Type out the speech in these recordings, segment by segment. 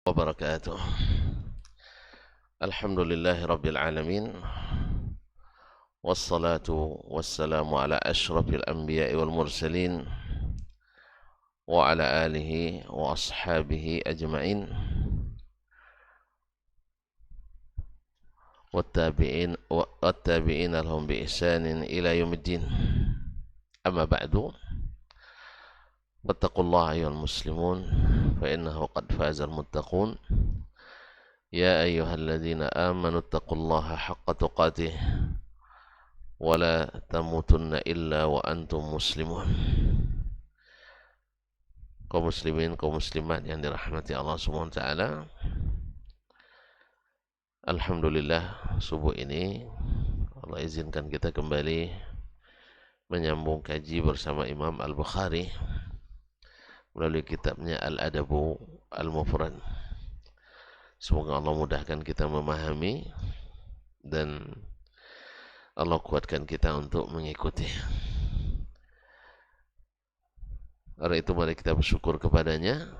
wabarakatuh. Alhamdulillahi rabbil alamin. Wassalatu wassalamu ala ashrafil anbiya'i wal mursalin wa ala alihi wa ashabihi ajma'in wattabi'in lahum bi ihsanin ila yaumiddin. Amma ba'du. Wattaqullaha ayyuhal muslimun fa innahu qad fazal muttaqun. Ya ayyuhalladzina amanu taqullaha haqqa tuqatih wa la tamutunna illa wa antum muslimun. Kaum muslimin, kaum muslimat yang dirahmati Allah Subhanahu wa taala. Alhamdulillah, subuh ini Allah izinkan kita kembali menyambung kaji bersama Imam Al-Bukhari melalui kitabnya Al-Adabu Al-Mufrad. Semoga Allah mudahkan kita memahami dan Allah kuatkan kita untuk mengikuti. Karena itu mari kita bersyukur kepadanya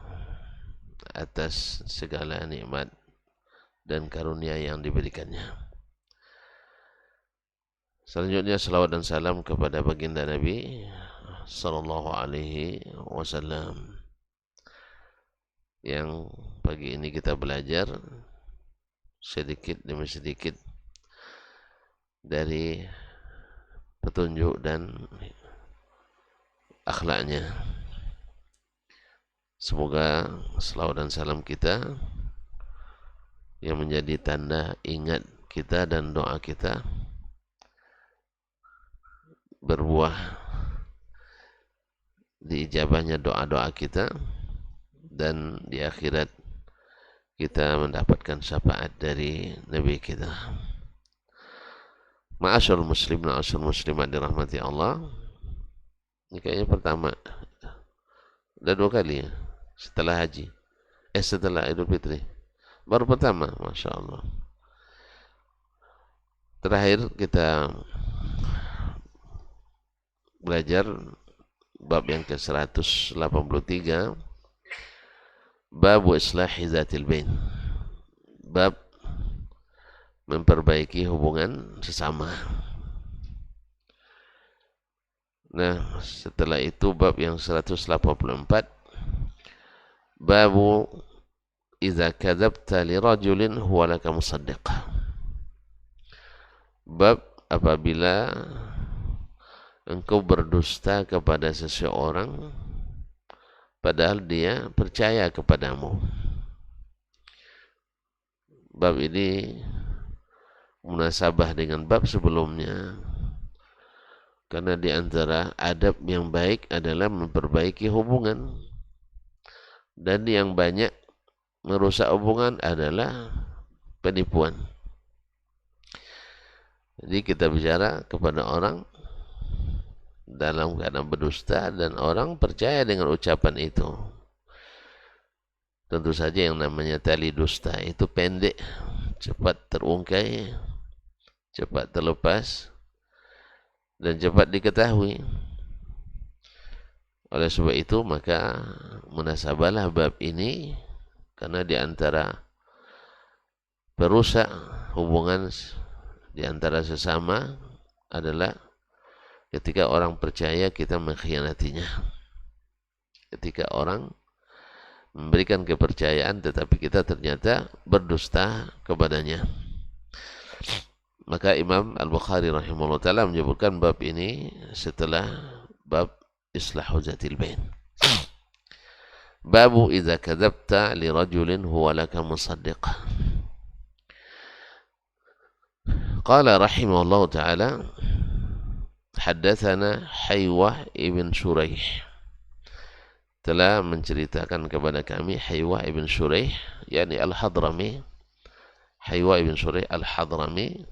atas segala nikmat dan karunia yang diberikannya. Selanjutnya salawat dan salam kepada baginda Nabi sallallahu alaihi wasallam yang pagi ini kita belajar sedikit demi sedikit dari petunjuk dan akhlaknya. Semoga selawat dan salam kita yang menjadi tanda ingat kita dan doa kita berbuah diijabahnya doa-doa kita, dan di akhirat kita mendapatkan syafaat dari Nabi kita. Ma'asyarul muslim, ma'asyarul muslimat dirahmati Allah. Ini kayaknya pertama. Udah 2 kali ya setelah haji, setelah Idul Fitri baru pertama. Masya Allah. Terakhir kita belajar bab yang ke-183, bab islahi zatil bain, bab memperbaiki hubungan sesama. Nah, setelah itu bab yang 184, babu idza kadzabta li rajulin huwa laka musaddiq, bab apabila engkau berdusta kepada seseorang padahal dia percaya kepadamu. Bab ini munasabah dengan bab sebelumnya, karena di antara adab yang baik adalah memperbaiki hubungan, dan yang banyak merusak hubungan adalah penipuan. Jadi kita bicara kepada orang dalam keadaan berdusta dan orang percaya dengan ucapan itu. Tentu saja yang namanya tali dusta itu pendek, cepat terungkai, cepat terlepas, dan cepat diketahui. Oleh sebab itu maka munasabahlah bab ini, karena di antara perusak hubungan di antara sesama adalah ketika orang percaya kita mengkhianatinya. Ketika orang memberikan kepercayaan tetapi kita ternyata berdusta kepadanya. Maka Imam Al-Bukhari rahimahullah ta'ala menyebutkan bab ini setelah bab islahu zatil bain. Babu idza kadzabta li rajulin huwa laka musaddiq. Qala rahimahullah ta'ala haddatsana Haywah ibn Shuraih, telah menceritakan kepada kami Haywah ibn Shuraih, yakni Al-Hadrami, Haywah ibn Shuraih Al-Hadrami.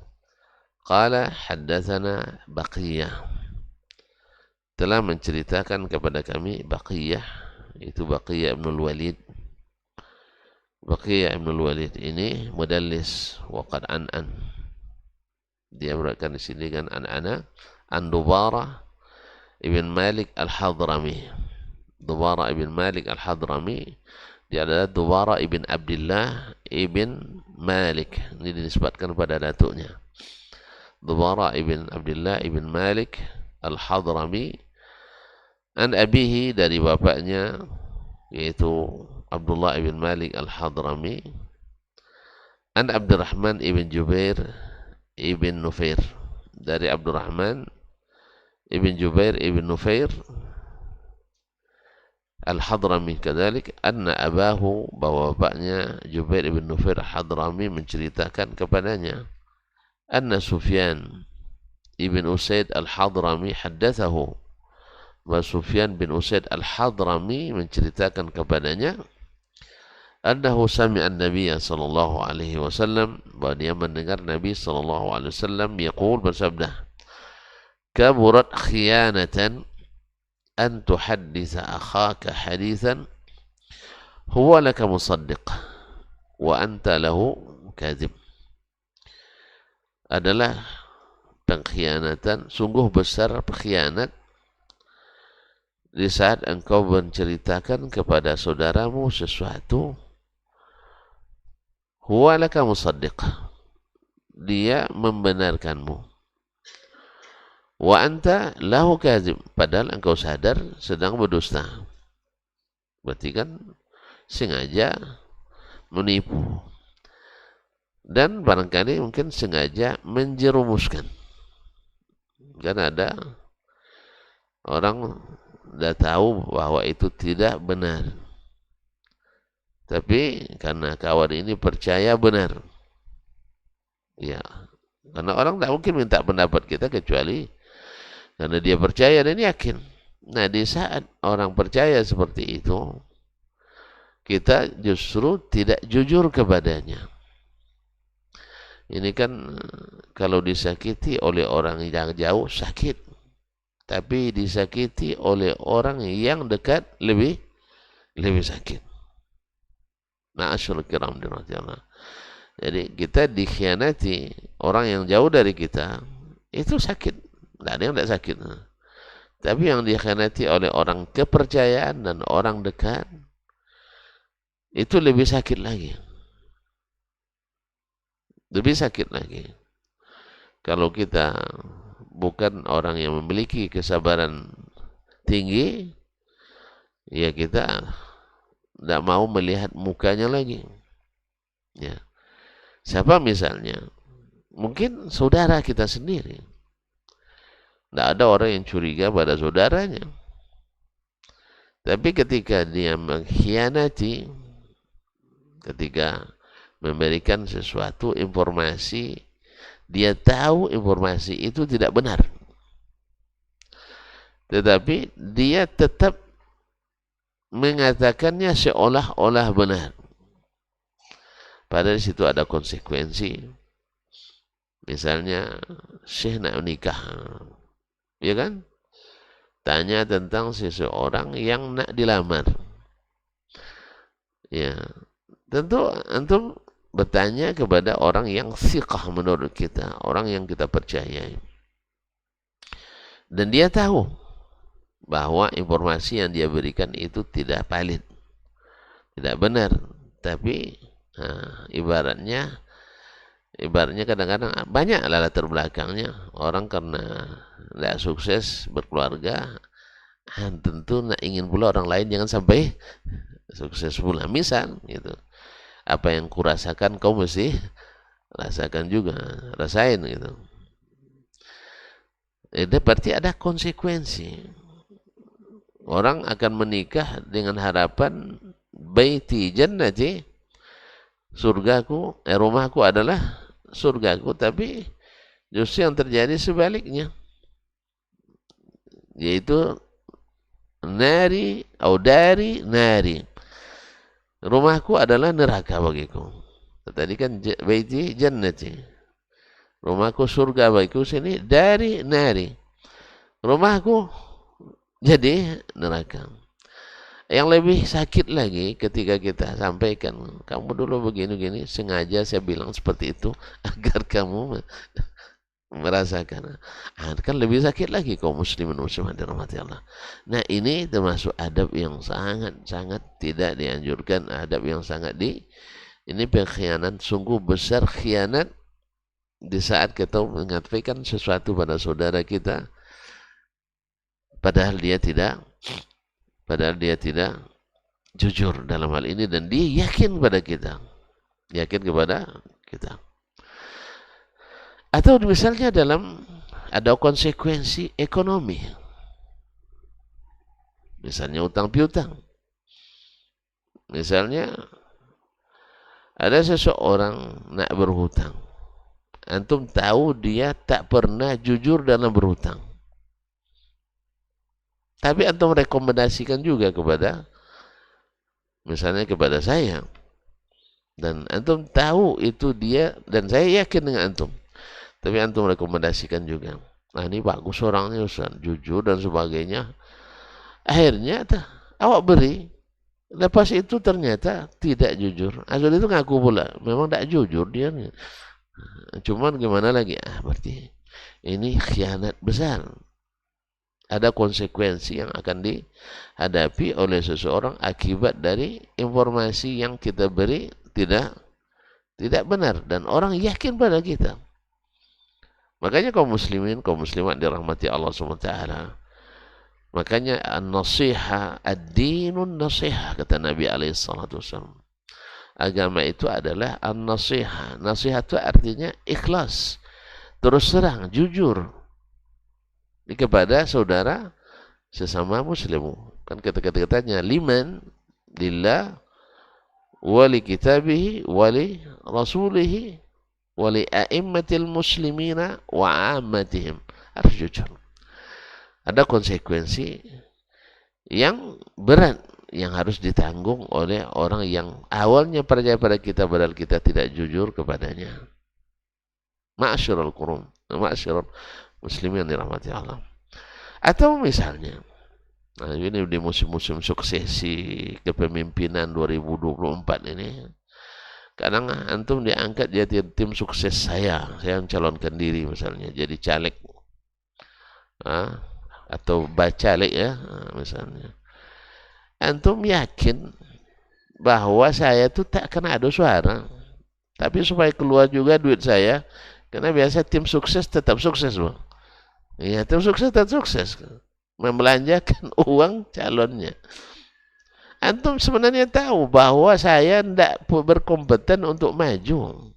Qala haddatsana Baqiyah, telah menceritakan kepada kami Baqiyah, itu Baqiyah ibn al-Walid. Baqiyah ibn al-Walid ini mudallis waqad an. Dia meriwayatkan di sini kan an Dubara ibn Malik Al-Hadrami. Dubara ibn Malik Al-Hadrami Dia adalah Dubara ibn Abdullah ibn Malik. Ini dinisbatkan pada datuknya. Dubara ibn Abdullah ibn Malik Al-Hadrami. An abihi, dari bapaknya, yaitu Abdullah ibn Malik Al-Hadrami. An Abdurrahman ibn Jubair ibn Nufair, dari Abdurrahman ibn Jubair ibn Nufair Al-Hadrami kadalik, anna abahu, bahwa bapaknya Jubair ibn Nufair Al-Hadrami menceritakan kepadanya, anna Sufyan ibn Usaid Al-Hadrami haddathahu, bahwa Sufyan bin Usaid Al-Hadrami menceritakan kepadanya, annahu sami'a an-nabiyya sallallahu alaihi wasallam, bahwa dia mendengar Nabi sallallahu alaihi wasallam yaqul, bersabda, kaburat khiyanatan an tuhadditha akhaka hadithan huwa laka musaddiq wa anta lahu kadhib. Adalah pengkhianatan, sungguh besar pengkhianat di saat engkau menceritakan kepada saudaramu sesuatu, huwa laka musaddiq, dia membenarkanmu, wa anta lahu kadhib, padahal engkau sadar sedang berdusta. Berarti kan sengaja menipu, dan barangkali mungkin sengaja menjerumuskan. Kan ada orang sudah tahu bahwa itu tidak benar, tapi karena kawan ini percaya benar. Ya, karena orang tidak mungkin minta pendapat kita kecuali karena dia percaya dan yakin. Nah, di saat orang percaya seperti itu, kita justru tidak jujur kepadanya. Ini kan kalau disakiti oleh orang yang jauh sakit, tapi disakiti oleh orang yang dekat lebih sakit. Ma'asyurul kiram dirahmatullah. Jadi kita dikhianati orang yang jauh dari kita, itu sakit. Tidak ada yang tidak sakit. Tapi yang dikhianati oleh orang kepercayaan dan orang dekat, itu lebih sakit lagi. Lebih sakit lagi. Kalau kita bukan orang yang memiliki kesabaran tinggi, ya kita tidak mau melihat mukanya lagi. Ya. Siapa misalnya? Mungkin saudara kita sendiri. Tidak ada orang yang curiga pada saudaranya. Tapi ketika dia mengkhianati, ketika memberikan sesuatu informasi, dia tahu informasi itu tidak benar, tetapi dia tetap mengatakannya seolah-olah benar. Padahal di situ ada konsekuensi. Misalnya, Syekh nak menikah, ya kan? Tanya tentang seseorang yang nak dilamar. Ya, tentu antum bertanya kepada orang yang thiqah menurut kita, orang yang kita percayai. Dan dia tahu bahwa informasi yang dia berikan itu tidak valid, tidak benar. Tapi ibaratnya kadang-kadang banyak latar belakangnya. Orang karena tidak sukses berkeluarga, tentu ingin pula orang lain jangan sampai sukses pula. Misal gitu, apa yang kurasakan kau mesti rasakan juga, rasain gitu. Itu berarti ada konsekuensi. Orang akan menikah dengan harapan baiti jannati, surgaku, rumahku adalah surgaku, tapi justru yang terjadi sebaliknya, yaitu nari atau dari nari, rumahku adalah neraka bagiku. Tadi kan baiti jannati, rumahku surga bagiku, sini dari nari, rumahku jadi neraka. Yang lebih sakit lagi ketika kita sampaikan, kamu dulu begini-gini, sengaja saya bilang seperti itu agar kamu merasakan. Kan lebih sakit lagi kaum muslimin muslimat dirahmati Allah. Nah, ini termasuk adab yang sangat-sangat tidak dianjurkan, adab yang sangat ini pengkhianat, sungguh besar khianat di saat kita mengatakan sesuatu pada saudara kita padahal dia tidak jujur dalam hal ini, dan dia yakin kepada kita. Atau misalnya ada konsekuensi ekonomi, misalnya utang piutang. Misalnya ada seseorang nak berhutang, antum tahu dia tak pernah jujur dalam berhutang, tapi antum rekomendasikan juga misalnya kepada saya, dan antum tahu itu dia, dan saya yakin dengan antum, tapi antum rekomendasikan juga. Nah, ini bagus orangnya Ustaz, jujur dan sebagainya. Akhirnya awak beri, lepas itu ternyata tidak jujur. Asal itu ngaku pula, memang tidak jujur dia. Cuman gimana lagi? Berarti ini khianat besar. Ada konsekuensi yang akan dihadapi oleh seseorang akibat dari informasi yang kita beri tidak benar, dan orang yakin pada kita. Makanya kaum muslimin, kaum muslimat dirahmati Allah SWT. Makanya an-nasiha, ad-dinun nasiha, kata Nabi SAW. Agama itu adalah an-nasiha. Nasihat itu artinya ikhlas, terus terang, jujur kepada saudara sesama muslim. Kan kata-katanya liman, lillah, wali kitabihi, wali rasulihi, wali a'immatil muslimina wa ammatihim. Harus jujur. Ada konsekuensi yang berat yang harus ditanggung oleh orang yang awalnya percaya pada kita padahal kita tidak jujur kepadanya. Ma'asyiral qurum, ma'asyiral muslimin dirahmati Allah. Atau misalnya, nah ini di musim-musim suksesi kepemimpinan 2024 ini, kadang antum diangkat jadi tim sukses saya mencalonkan diri misalnya jadi caleg, atau bacalek ya, misalnya. Antum yakin bahwa saya itu tak kena ada suara, tapi supaya keluar juga duit saya, karena biasa tim sukses tetap sukses, Bang. Iya, tim sukses tetap sukses, membelanjakan uang calonnya. Antum sebenarnya tahu bahwa saya tidak berkompeten untuk maju,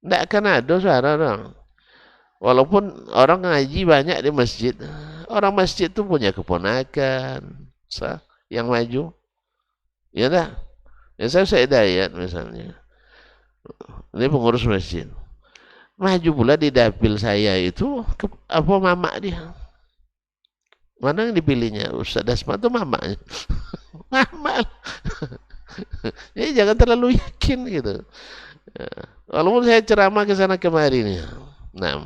tidak akan ada suara orang. Walaupun orang ngaji banyak di masjid, orang masjid itu punya keponakan yang maju, ya dah. Ya saya Hidayat misalnya, ini pengurus masjid, maju pula di dapil saya itu mama dia. Mana yang dipilihnya? Ustaz Dasma itu mamanya. Mama. Jadi jangan terlalu yakin gitu. Walaupun saya ceramah ke sana kemari nih. Nah,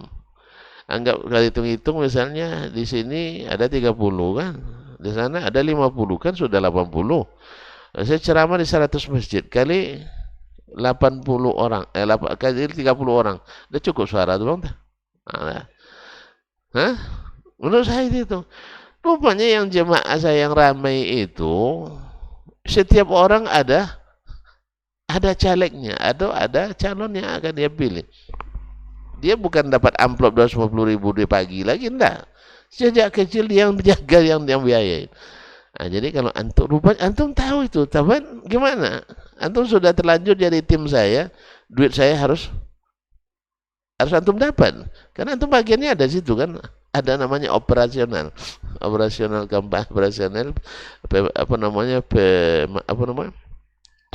anggap kalau hitung-hitung misalnya di sini ada 30 kan, di sana ada 50 kan, sudah 80. Saya ceramah di 100 masjid kali 80 orang, kali 30 orang, udah cukup suara tuh, Bang. Hah? Menurut saya itu. Rupanya yang jemaah saya yang ramai itu, setiap orang ada calegnya, atau ada calon yang akan dia pilih. Dia bukan dapat amplop 250.000 di pagi lagi, enggak. Sejak kecil dia yang menjaga, yang biayain. Nah, jadi kalau antum tahu itu, tapi gimana? Antum sudah terlanjur jadi tim saya, duit saya harus antum dapat. Karena antum bagiannya ada situ kan. Ada namanya operasional kampanye, operasional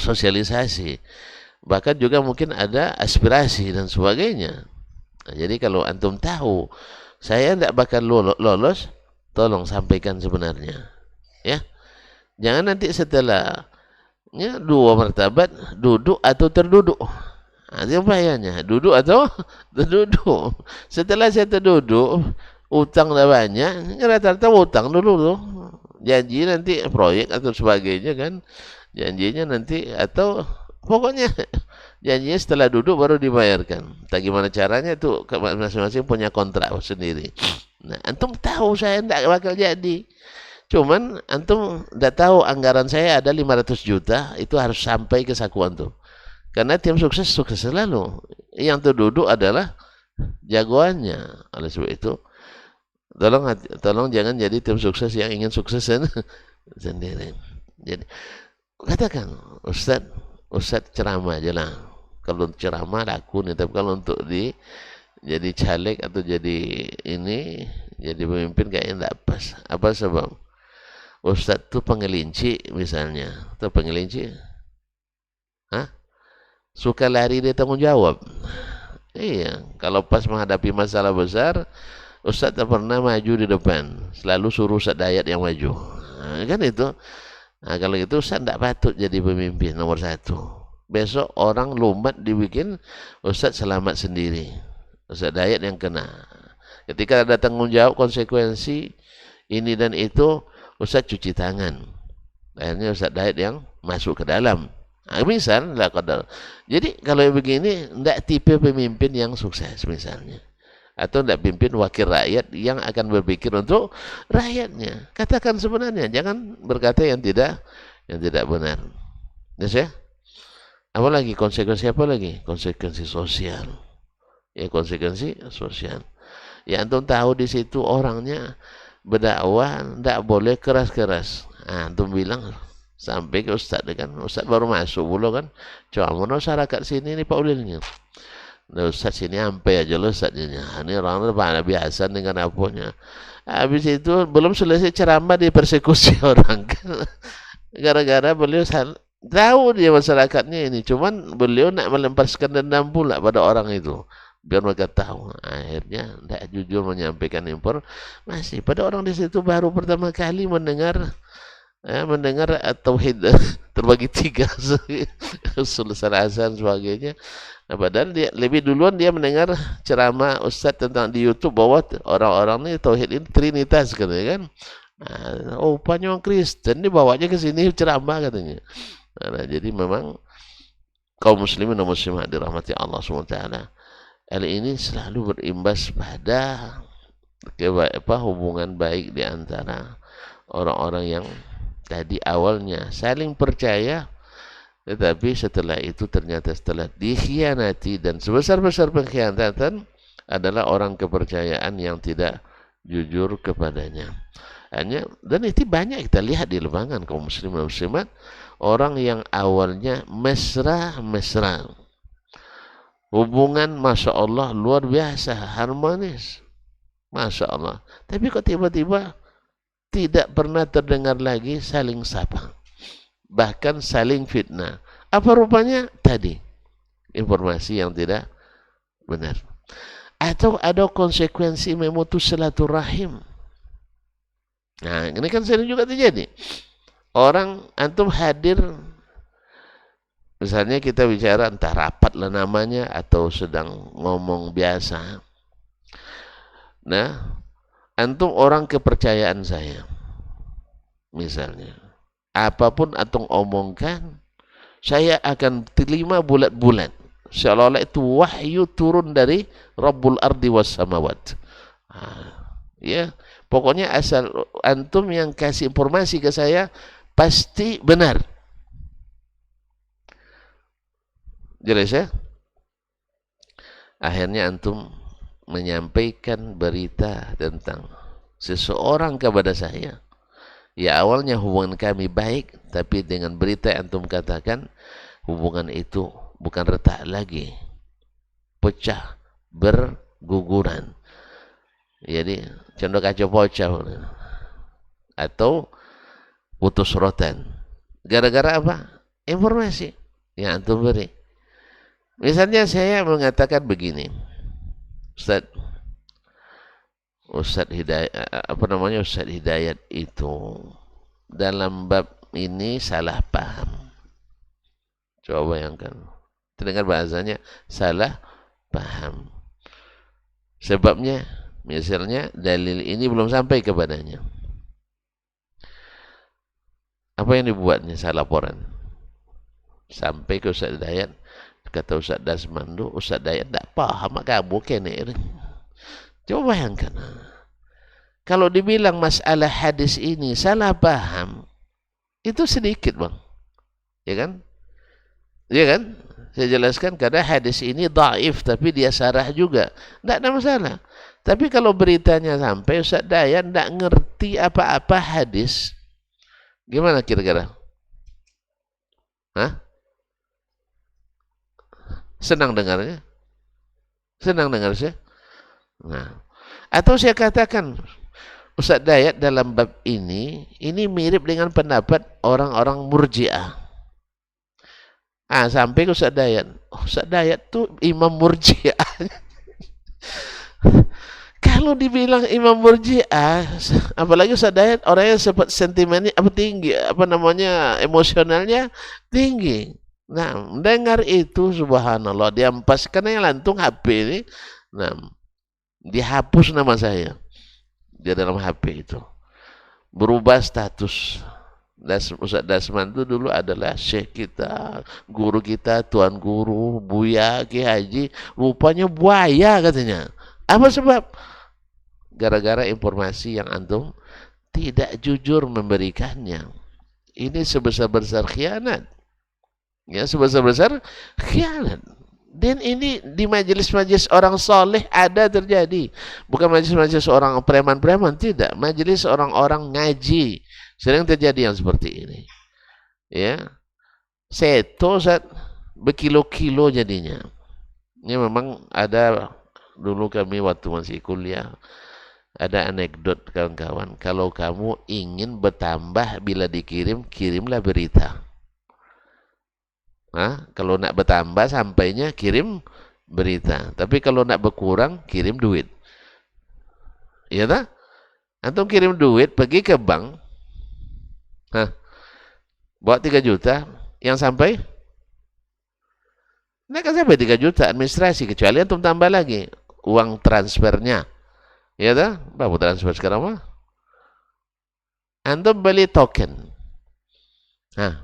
sosialisasi, bahkan juga mungkin ada aspirasi dan sebagainya. Nah, jadi kalau antum tahu saya tidak bakal lolos, tolong sampaikan sebenarnya, ya. Jangan nanti setelahnya 2 martabat, duduk atau terduduk. Nah, itu bahayanya, duduk atau terduduk. Setelah saya terduduk, utang dah banyak, rata-rata utang dulu tuh. Janji nanti proyek atau sebagainya kan. Janjinya nanti, atau pokoknya Janjinya setelah duduk baru dibayarkan. Tak gimana caranya tuh, masing-masing punya kontrak sendiri. Nah, antum tahu saya tidak bakal jadi. Cuman antum tidak tahu anggaran saya ada 500 juta, itu harus sampai ke saku antum. Karena tim sukses sukses selalu. Yang terduduk adalah jagoannya. Oleh sebab itu, tolong jangan jadi tim sukses yang ingin sukses sendiri. Jadi katakan, Ustaz ceramah aja lah. Kalau ceramah laku nih, tapi kalau untuk jadi caleg atau jadi pemimpin kayaknya tidak pas. Apa sebab? Ustaz tuh pengelinci misalnya, atau pengelinci, suka lari dari tanggung jawab. Iya, kalau pas menghadapi masalah besar, Ustaz tak pernah maju di depan, selalu suruh Ustaz Dayat yang maju. Nah, kan itu. Nah, kalau itu Ustaz tidak patut jadi pemimpin nomor 1. Besok orang lumat dibikin Ustaz selamat sendiri. Ustaz Dayat yang kena. Ketika ada tanggung jawab konsekuensi ini dan itu, Ustaz cuci tangan. Akhirnya Ustaz Dayat yang masuk ke dalam. Nah, misal lah kadang. Jadi kalau begini tidak tipe pemimpin yang sukses misalnya. Atau tidak pimpin wakil rakyat yang akan berpikir untuk rakyatnya. Katakan sebenarnya, jangan berkata yang tidak benar. Yes, ya? Apalagi konsekuensi apa lagi? Konsekuensi sosial. Ya, konsekuensi sosial. Ya, antum tahu di situ orangnya berdakwah tidak boleh keras-keras. Nah, antum bilang sampai ke Ustaz kan, Ustaz baru masuk dulu kan, coba masyarakat sini nih Pak Ulilnya. Nah, Ustaz sini sampai aja loh Ustaznya. Ini orang pada biasa dengan apanya. Habis itu belum selesai ceramah dipersekusi orang kan. Gara-gara beliau tahu dia masyarakatnya ini, cuman beliau nak melemparkan dendam pula pada orang itu. Biar mereka tahu. Akhirnya tidak jujur menyampaikan informasi pada orang di situ baru pertama kali mendengar tauhid terbagi 3, usul salasan sebagainya. Nah, padahal dia lebih duluan dia mendengar ceramah Ustaz tentang di YouTube bahwa orang-orang ini tauhid ini trinitas katanya kan. Nah, rupanya orang Kristen dibawanya ke sini ceramah katanya. Nah, jadi memang kaum muslimin dan muslimat dirahmati Allah SWT, hal ini selalu berimbas pada hubungan baik di antara orang-orang yang tadi awalnya saling percaya, tetapi setelah itu ternyata setelah dikhianati, dan sebesar-besar pengkhianatan adalah orang kepercayaan yang tidak jujur kepadanya. Dan itu banyak kita lihat di lapangan kaum muslim dan muslimat, orang yang awalnya mesra, hubungan Masya Allah luar biasa, harmonis, Masya Allah, tapi kok tiba-tiba tidak pernah terdengar lagi saling sapa, bahkan saling fitnah. Apa rupanya? Tadi informasi yang tidak benar, atau ada konsekuensi memutus silaturahim. Nah, ini kan sering juga terjadi. Orang antum hadir, misalnya kita bicara entah rapat lah namanya atau sedang ngomong biasa. Nah, antum orang kepercayaan saya, misalnya apapun antum omongkan saya akan terima bulat-bulat, seolah-olah itu wahyu turun dari Rabbul Ardi was Samawat. Ya, pokoknya asal antum yang kasih informasi ke saya pasti benar. Jelas ya? Akhirnya antum menyampaikan berita tentang seseorang kepada saya. Ya, awalnya hubungan kami baik, tapi dengan berita yang antum katakan, hubungan itu bukan retak lagi, pecah, berguguran. Jadi condong kacau pocah atau putus rotan. Gara-gara apa? Informasi yang antum beri. Misalnya saya mengatakan begini, Ustaz Hidayat itu dalam bab ini salah paham. Coba bayangkan, terdengar bahasanya salah paham. Sebabnya, misalnya dalil ini belum sampai kepadanya. Apa yang dibuatnya? Saya laporan sampai ke Ustaz Hidayat, kata Ustaz Dasman tu, Ustaz Dayat tak paham kamu kene. Coba bayangkan. Kalau dibilang masalah hadis ini salah paham, itu sedikit bang. Ya kan? Ya kan? Saya jelaskan karena hadis ini dhaif tapi dia sarah juga. Tidak ada masalah. Tapi kalau beritanya sampai Ustaz Dayat tidak ngerti apa-apa hadis, gimana kira-kira? Hah? Senang dengarnya? Senang dengar saya? Nah, atau saya katakan Ustaz Dayat dalam bab ini mirip dengan pendapat orang-orang Murji'ah. Sampai ke Ustaz Dayat. Ustaz Dayat tuh imam Murji'ah. Kalau dibilang imam Murji'ah, apalagi Ustaz Dayat orang yang sempat sentimennya tinggi, emosionalnya tinggi. Nah, mendengar itu subhanallah, diampas karena yang lantung HP ini. Nah, dihapus nama saya. Dia dalam HP itu. Berubah status. Ustaz Dasman itu dulu adalah syekh kita, guru kita, tuan guru, Buya, Ki Haji. Rupanya buaya katanya. Apa sebab? Gara-gara informasi yang antum tidak jujur memberikannya. Ini sebesar-besar khianat. Ya, sebesar-besar khianat. Dan ini di majelis-majelis orang soleh ada terjadi. Bukan majelis-majelis orang preman-preman, tidak. Majelis orang-orang ngaji. Sering terjadi yang seperti ini. Ya. Seto berkilo-kilo jadinya. Ini memang ada dulu kami waktu masih kuliah. Ada anekdot kawan-kawan. Kalau kamu ingin bertambah bila dikirim, kirimlah berita. Kalau nak bertambah sampainya kirim berita. Tapi kalau nak berkurang kirim duit. Iya tak? Antum kirim duit pergi ke bank. Bawa 3 juta. Yang sampai? Nak kan sampai 3 juta administrasi. Kecuali antum tambah lagi uang transfernya. Iya tak? Berapa transfer sekarang mah? Antum beli token.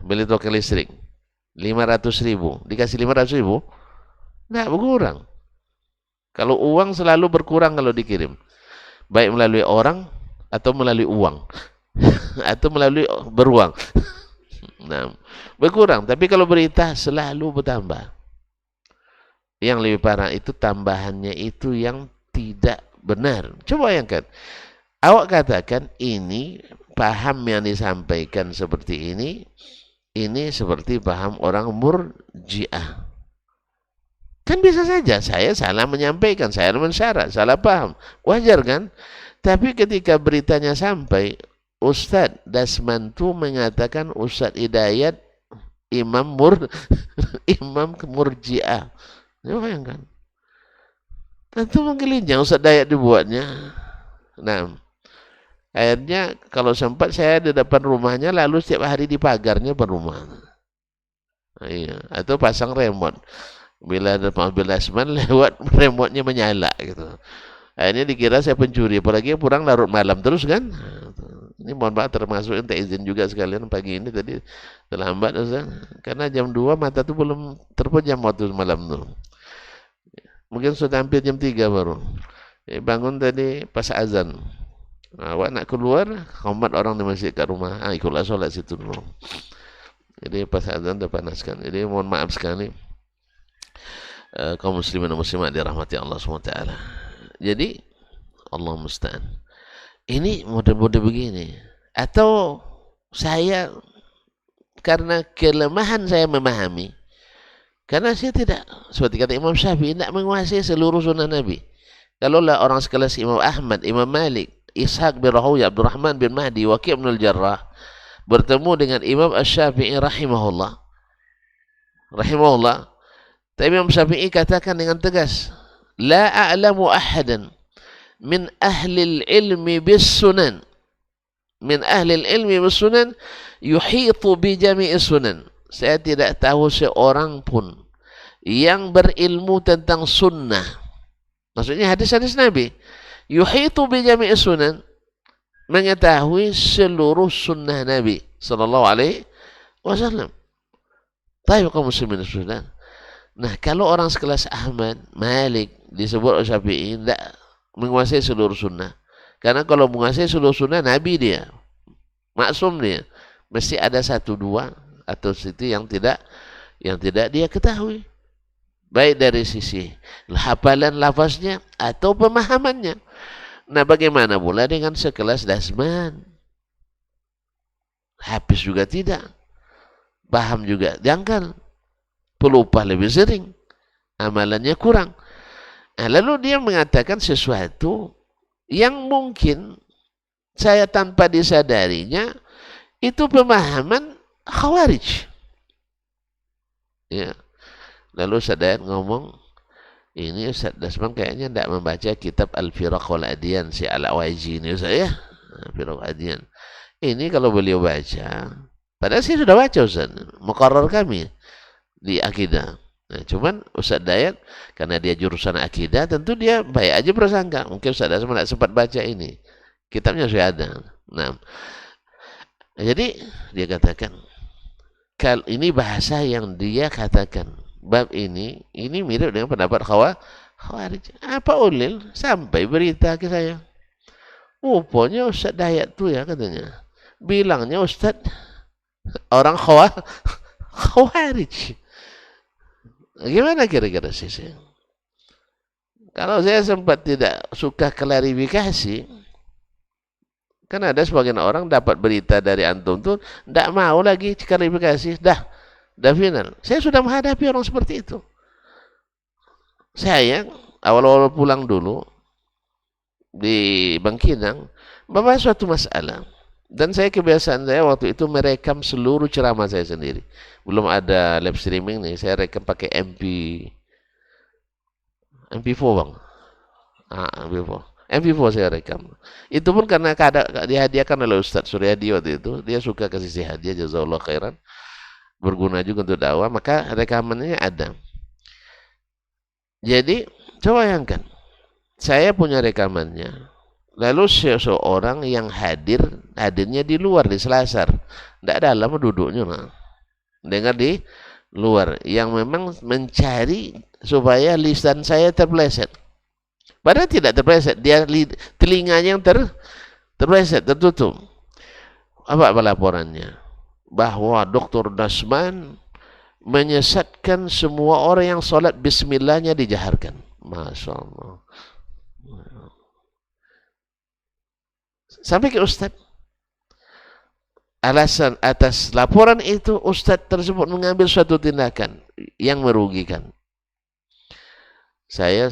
Beli token listrik. 500.000, dikasih 500.000, nggak berkurang. Kalau uang selalu berkurang kalau dikirim, baik melalui orang atau melalui uang, atau melalui beruang. Nah, berkurang. Tapi kalau berita selalu bertambah. Yang lebih parah itu tambahannya itu yang tidak benar. Coba bayangkan, awak katakan ini paham yang disampaikan seperti ini seperti paham orang Murji'ah. Kan bisa saja saya salah menyampaikan, saya mensyarah, salah paham. Wajar kan? Tapi ketika beritanya sampai, Ustaz Dasman itu mengatakan Ustaz Hidayat imam Murji'ah. Ya, bayangkan. Tentu menggelincang Ustaz Hidayat dibuatnya. Nah, akhirnya kalau sempat saya di depan rumahnya, lalu setiap hari di pagarnya berumah. Iya, atau pasang remote. Bila ada mobil Dasman lewat, remote-nya menyala gitu. Akhirnya dikira saya pencuri, apalagi pulang larut malam terus kan. Ini mohon maaf termasuk minta izin juga sekalian pagi ini tadi terlambat Ustaz. Karena jam 2 mata tuh belum terpejam waktu malam tuh. Mungkin sudah hampir jam 3 baru. Bangun tadi pas azan. Awak nak keluar, komat orang di masjid kat rumah. Ikutlah solat situ dulu. Jadi pas azan terpanaskan. Jadi mohon maaf sekali. Kaum muslimin dan muslimat dirahmati Allah SWT. Jadi Allah musta'an. Ini model-model begini. Atau saya karena kelemahan saya memahami. Karena saya tidak, seperti kata Imam Syafi'i, tidak menguasai seluruh sunnah Nabi. Kalaulah orang sekelas Imam Ahmad, Imam Malik, Ishaq bin Rahuya, Abdurrahman bin Mahdi, Waqi' bin Al-Jarrah bertemu dengan Imam Asy-Syafi'i rahimahullah. Tapi Imam Syafi'i katakan dengan tegas, la a'lamu ahadan min ahli al-ilmi bis-sunan. Min ahli al-ilmi bis-sunan yuhitu bi jami'i sunan. Saya tidak tahu seorang pun yang berilmu tentang sunnah. Maksudnya hadis-hadis Nabi. Yuhitu bi jami'i sunan, mengetahui seluruh sunnah Nabi sallallahu alaihi wasallam. Tapi kaum muslimin sunnah, Nah, kalau orang sekelas Ahmad, Malik, disebut Syafi'i, tidak menguasai seluruh sunnah. Karena kalau menguasai seluruh sunnah, Nabi dia, maksum dia. Mesti ada satu dua atau situ yang tidak dia ketahui. Baik dari sisi hafalan lafaznya atau pemahamannya. Nah, bagaimana pula dengan sekelas Dasman? Hafiz juga tidak. Paham juga janggal. Pelupa lebih sering. Amalannya kurang. Nah, lalu dia mengatakan sesuatu yang mungkin saya tanpa disadarinya itu pemahaman Khawarij. Ya. Lalu Ustaz ngomong, ini Ustaz Dasman kayaknya tidak membaca kitab Al-Firaq wal Adyan si Al-Awaiji ini Ustaz ya. Al-Firaq wal Adyan. Ini kalau beliau baca, padahal saya sudah baca Ustaz, muqarrar kami di akidah. Nah, cuman Ustaz Dayat karena dia jurusan akidah, tentu dia baik aja bersangka. Mungkin Ustaz Dasman tidak sempat baca ini. Kitabnya sudah ada. Nah, jadi dia katakan, kalau ini bahasa yang dia katakan, bab ini mirip dengan pendapat Khawarij. Apa ulil? Sampai berita ke saya. Rupanya Ustaz Dayat tu ya katanya. Bilangnya Ustaz orang Khawarij. Gimana kira-kira sih? Kalau saya sempat tidak suka klarifikasi, kan ada sebagian orang dapat berita dari antum tuh tidak mau lagi klarifikasi, dah final. Saya sudah menghadapi orang seperti itu. Saya awal-awal pulang dulu di Bangkinang membahas suatu masalah. Dan saya kebiasaan saya waktu itu merekam seluruh ceramah saya sendiri. Belum ada live streaming nih, saya rekam pakai MP4 bang. MP4 saya rekam. Itu pun karena dihadiahkan oleh Ustadz Suryadi waktu itu. Dia suka kasih hadiah, jazakallah khairan. Berguna juga untuk dakwah, maka rekamannya ada. Jadi, coba bayangkan. Saya punya rekamannya. Lalu seseorang yang hadirnya di luar, di Selasar. Tidak dalam duduknya. Nah. Dengar di luar. Yang memang mencari supaya lisan saya terpeleset. Padahal tidak terpeleset. Dia telinganya yang terpeleset, tertutup. Apa laporannya? Bahwa Dr. Dasman menyesatkan semua orang yang sholat bismillahnya dijaharkan. Masya Allah. Sampai ke Ustaz. Alasan atas laporan itu, Ustaz tersebut mengambil suatu tindakan yang merugikan. Saya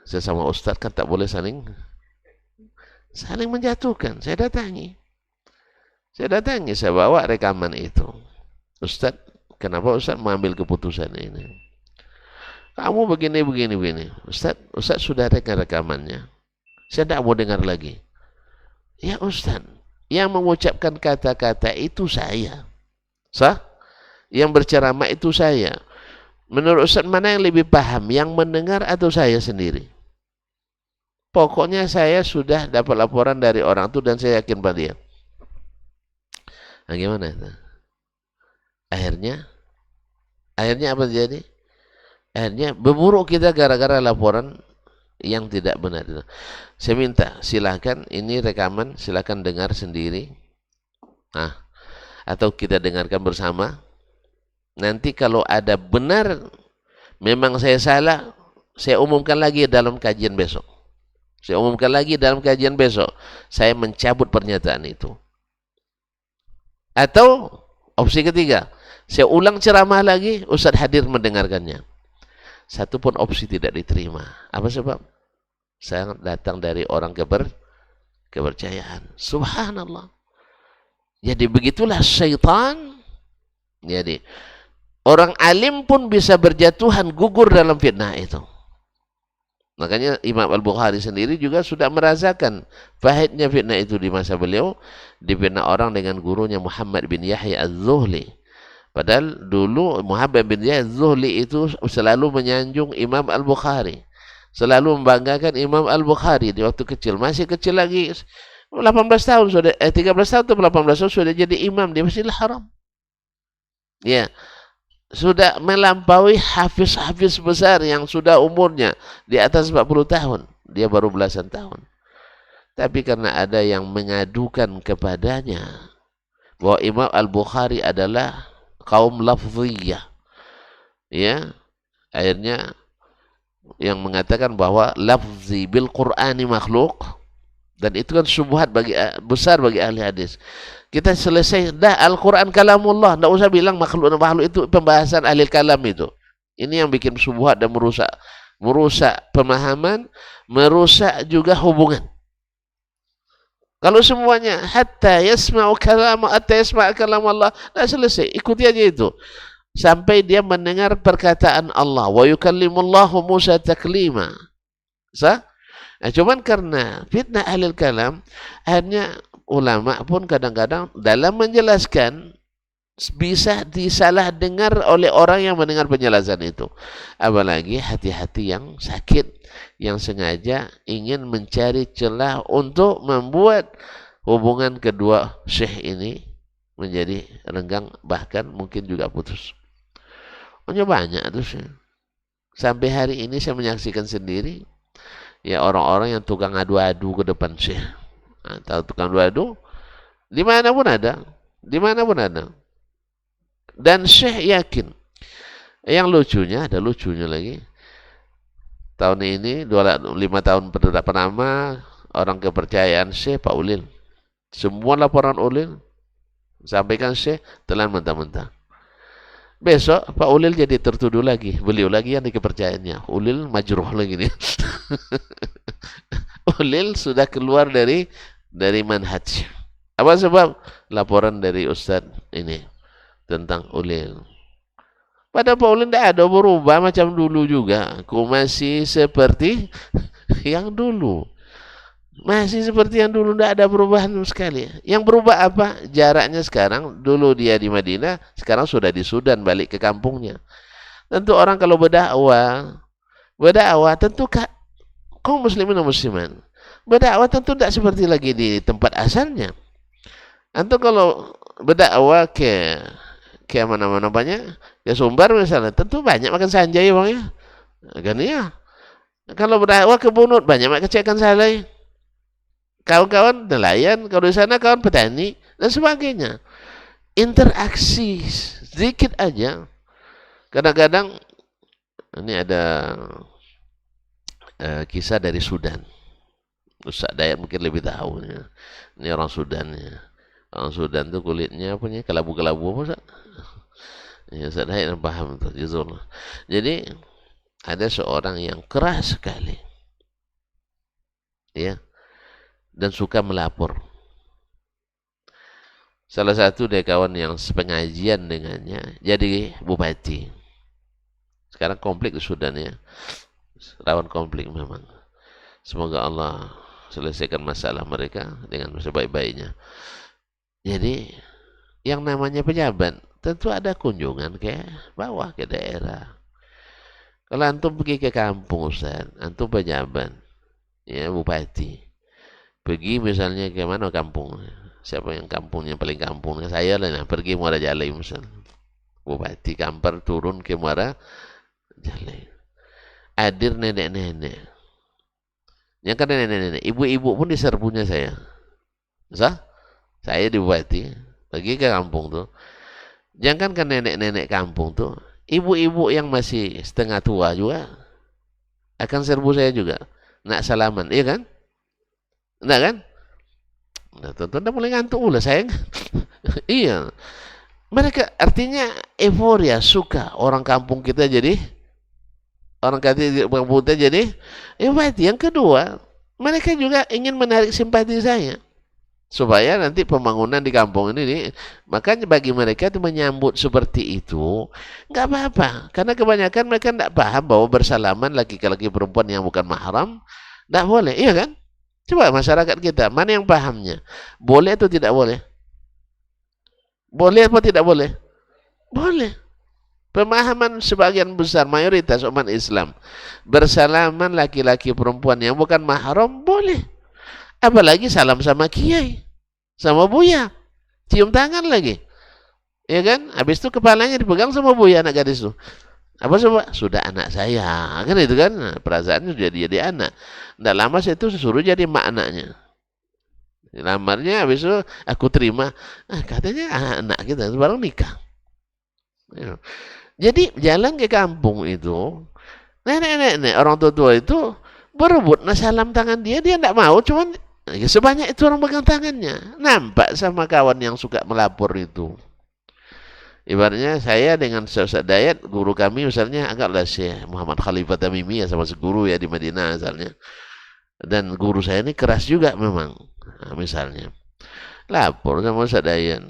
sesama Ustaz kan tak boleh saling menjatuhkan. Saya datangi, saya bawa rekaman itu. Ustaz, kenapa Ustaz mengambil keputusan ini? Kamu begini. Ustaz sudah dengar rekamannya. Saya tidak mau dengar lagi. Ya Ustaz, yang mengucapkan kata-kata itu saya. Sah? Yang berceramah itu saya. Menurut Ustaz mana yang lebih paham? Yang mendengar atau saya sendiri? Pokoknya saya sudah dapat laporan dari orang itu dan saya yakin pada dia. Nah gimana itu? Akhirnya apa terjadi? Akhirnya berburuk kita gara-gara laporan yang tidak benar. Saya minta silakan ini rekaman, silakan dengar sendiri. Nah, atau kita dengarkan bersama. Nanti kalau ada benar memang saya salah, saya umumkan lagi dalam kajian besok. Saya mencabut pernyataan itu. Atau opsi ketiga, saya ulang ceramah lagi, Ustaz hadir mendengarkannya. Satu pun opsi tidak diterima. Apa sebab? Saya datang dari orang kepercayaan. Subhanallah. Jadi begitulah syaitan. Jadi orang alim pun bisa berjatuhan, gugur dalam fitnah itu. Makanya Imam Al-Bukhari sendiri juga sudah merasakan pahitnya fitnah itu di masa beliau. Difitnah orang dengan gurunya Muhammad bin Yahya Az-Zuhli. Padahal dulu Muhammad bin Yahya Az-Zuhli itu selalu menyanjung Imam Al-Bukhari. Selalu membanggakan Imam Al-Bukhari di waktu kecil. Masih kecil lagi, 18 tahun sudah, 13 tahun atau 18 tahun sudah jadi imam di Masjidil Haram. Ya. sudah melampaui hafiz-hafiz besar yang sudah umurnya di atas 40 tahun. Dia baru belasan tahun. Tapi karena ada yang mengadukan kepadanya bahwa Imam Al-Bukhari adalah kaum lafziyah, ya, akhirnya yang mengatakan bahwa lafzi bil Qur'ani makhluk, dan itu kan syubhat besar bagi ahli hadis. Kita selesai dah, Al-Quran kalamullah, tidak usah bilang makhluk itu pembahasan ahli kalam itu. Ini yang bikin syubhat dan merusak pemahaman, merusak juga hubungan. Kalau semuanya hatta yasma'u kalam Allah, dah selesai, ikuti aja itu sampai dia mendengar perkataan Allah, wa yukallimullahu Musa taklima. Sah? Nah, cuman karena fitnah ahli kalam, akhirnya ulama pun kadang-kadang dalam menjelaskan bisa disalah dengar oleh orang yang mendengar penjelasan itu. Apalagi hati-hati yang sakit, yang sengaja ingin mencari celah untuk membuat hubungan kedua syekh ini menjadi renggang, bahkan mungkin juga putus. Banyak tuh. Sampai hari ini saya menyaksikan sendiri, ya, orang-orang yang tukang adu-adu ke depan syekh. Atau tukang adu-adu dimanapun ada, dimanapun ada. Dan syekh yakin. Yang lucunya, ada lucunya lagi. Tahun ini 5 tahun pertama orang kepercayaan syekh Pak Ulil. Semua laporan Ulil sampaikan syekh telan mentah-mentah. Besok Pak Ulil jadi tertuduh lagi, beliau lagi yang dikepercayaannya. Ulil majruh lagi nih. Ulil sudah keluar dari manhaj. Apa sebab? Laporan dari Ustadz ini tentang Ulil. Pada Pak Ulil tidak ada berubah macam dulu juga. Aku masih seperti yang dulu. Masih seperti yang dulu, tidak ada perubahan sekali. Yang berubah apa? Jaraknya sekarang. Dulu dia di Madinah, sekarang sudah di Sudan, balik ke kampungnya. Tentu orang kalau berdakwah tentu kaum muslimin dan musliman, berdakwah tentu tidak seperti lagi di tempat asalnya. Antum kalau berdakwah ke mana-mana banyak, ke Sumbar misalnya, tentu banyak makan sanjay bang, ya. Kan ya. Kalau berdakwah ke Bunut banyak makan cekan salai. Kawan-kawan nelayan, kalau di sana kawan petani dan sebagainya. Interaksi sedikit aja. Kadang-kadang ini ada kisah dari Sudan. Ustaz Dayat mungkin lebih tahu ya. Ini orang Sudan ya. Orang Sudan tuh kulitnya punya kelabu-kelabu apa Ustaz? Ya, Ustaz Dayat paham tuh, juzullah. Jadi ada seorang yang keras sekali. Ya. Dan suka melapor. Salah satu dari kawan yang sepengajian dengannya jadi bupati. Sekarang konflik di Sudan ya. Rawan konflik memang. Semoga Allah selesaikan masalah mereka dengan sebaik-baiknya. Jadi yang namanya pejabat tentu ada kunjungan ke bawah, ke daerah. Kalau antum pergi ke kampung Ustaz, antum pejabat, ya bupati, pergi misalnya ke mana kampung, siapa yang kampungnya paling kampungnya saya lah, nah, pergi Muara Jalai misalnya, bupati Kampar turun ke Muara Jalai, hadir nenek-nenek, yang kan nenek-nenek, ibu-ibu pun diserbunya saya, saya di bupati, pergi ke kampung tuh, jangan kan nenek-nenek kampung tuh, ibu-ibu yang masih setengah tua juga akan serbu saya juga, nak salaman, iya kan? Enggak kan? Nah, tentu udah mulai ngantuk pula sayang. Iya. Mereka artinya euforia, suka orang kampung kita jadi empati. Yang kedua, mereka juga ingin menarik simpati saya. Supaya nanti pembangunan di kampung ini, makanya bagi mereka itu menyambut seperti itu nggak apa-apa, karena kebanyakan mereka tidak paham bahwa bersalaman laki-laki perempuan yang bukan mahram tidak boleh, iya kan? Coba masyarakat kita, mana yang pahamnya? Boleh atau tidak boleh? Boleh atau tidak boleh? Boleh. Pemahaman sebagian besar, mayoritas umat Islam, bersalaman laki-laki perempuan yang bukan mahram, boleh. Apalagi salam sama kiai, sama buya, cium tangan lagi. Ya kan? Habis itu kepalanya dipegang sama buaya anak gadis itu. Apa coba? Sudah anak saya. Kan itu kan? Nah, perasaannya sudah jadi anak. Nggak lama saya itu suruh jadi mak anaknya. Lamarnya habis itu aku terima. Katanya anak kita baru nikah. Ya. Jadi jalan ke kampung itu, nenek-nenek orang tua-tua itu berebut salam tangan dia tidak mau, cuman ya sebanyak itu orang pegang tangannya. Nampak sama kawan yang suka melapor itu. Ibaratnya saya dengan Ustaz Dayat, guru kami misalnya anggaplah Syekh Muhammad Khalifah Tamimi ya, sama seguru ya di Madinah misalnya. Dan guru saya ini keras juga memang. Nah, misalnya lapor sama Ustaz Dayat.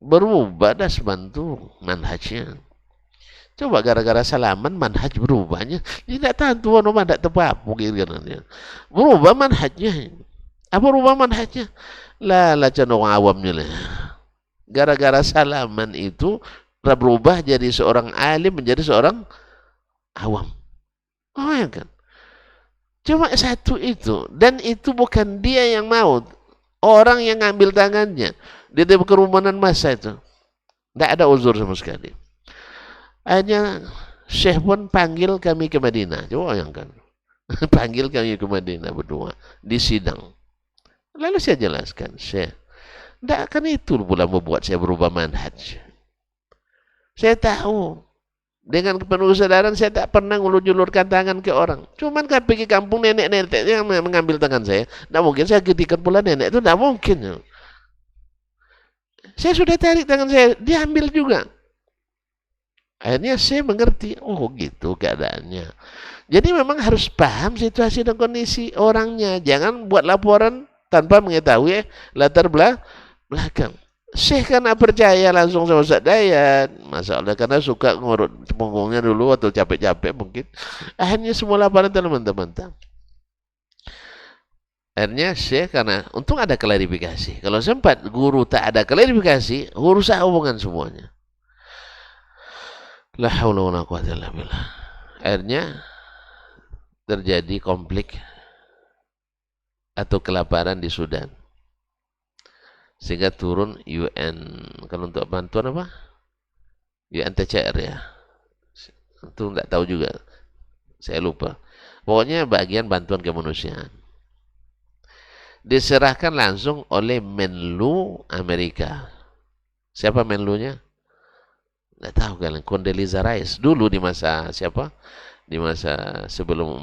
Berubah dah sebantu manhajnya. Coba gara-gara salaman manhaj berubahnya. Dia tidak tahu tuan rumah tidak tepat mungkin kan dia. Berubah manhajnya. Apa berubah manhajnya? Lah orang awamnya lah. Gara-gara salaman itu berubah jadi seorang alim menjadi seorang awam. Oh ya kan? Cuma satu itu. Dan itu bukan dia yang mau. Orang yang ngambil tangannya. Dia dari kerumunan massa itu. Tidak ada uzur sama sekali. Akhirnya Syekh pun panggil kami ke Madinah. Coba bayangkan. Panggil kami ke Madinah berdua. Di sidang. Lalu saya jelaskan. Syekh. Tidak kan itu pula membuat saya berubah manhaj. Saya tahu. Dengan penuh kesadaran saya tak pernah ngulur-julurkan tangan ke orang. Cuman kan pergi kampung nenek-nenek yang mengambil tangan saya. Tidak mungkin saya ketikan pula nenek itu. Tidak mungkin. Saya sudah tarik tangan saya. Dia ambil juga. Akhirnya saya mengerti. Oh gitu keadaannya. Jadi memang harus paham situasi dan kondisi orangnya. Jangan buat laporan tanpa mengetahui latar belakang. Syekh kan percaya langsung sama Ustaz Dayat. Masalah karena suka ngurut punggungnya dulu atau capek-capek mungkin. Akhirnya semua laporan mentah-mentah. Akhirnya Syekh karena untung ada klarifikasi. Kalau sempat guru tak ada klarifikasi, rusak hubungan semuanya. La haula wala quwwata illa billah. Akhirnya terjadi konflik atau kelaparan di Sudan. Sehingga turun UN. Kalau untuk bantuan apa? UNTCR ya. Itu enggak tahu juga. Saya lupa. Pokoknya bagian bantuan kemanusiaan. Diserahkan langsung oleh Menlu Amerika. Siapa Menlunya? Enggak tahu kalian. Condoleezza Rice. Dulu di masa siapa? Di masa sebelum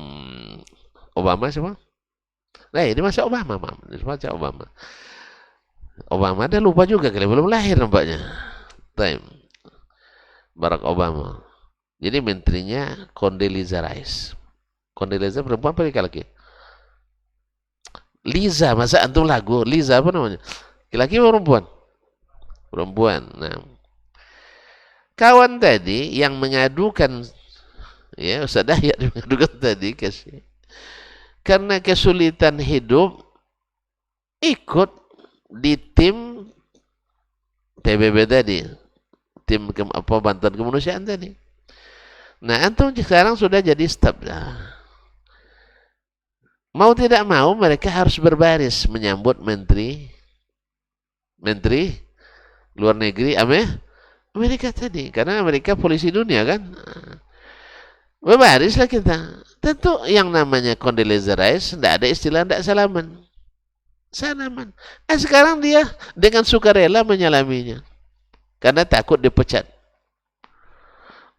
Obama siapa? Nah, di masa Obama. Di masa Obama. Obama dah lupa juga kali belum lahir nampaknya. Time Barack Obama. Jadi menterinya Condoleezza Rice. Condoleezza perempuan apa laki-laki? Liza, masa antum lagu Liza apa namanya? Laki-laki atau perempuan? Perempuan. Nah, kawan tadi yang mengadukan ya Ustaz Dayat mengadukan tadi karena kesulitan hidup ikut di tim PBB tadi, tim bantuan kemanusiaan tadi. Nah, antum sekarang sudah jadi staf lah. Mau tidak mau mereka harus berbaris menyambut menteri luar negeri Amerika tadi, karena Amerika polisi dunia kan. Berbarislah kita. Tentu yang namanya Condoleezza Rice tidak ada istilah tidak salaman. Sekarang dia dengan sukarela menyalaminya karena takut dipecat.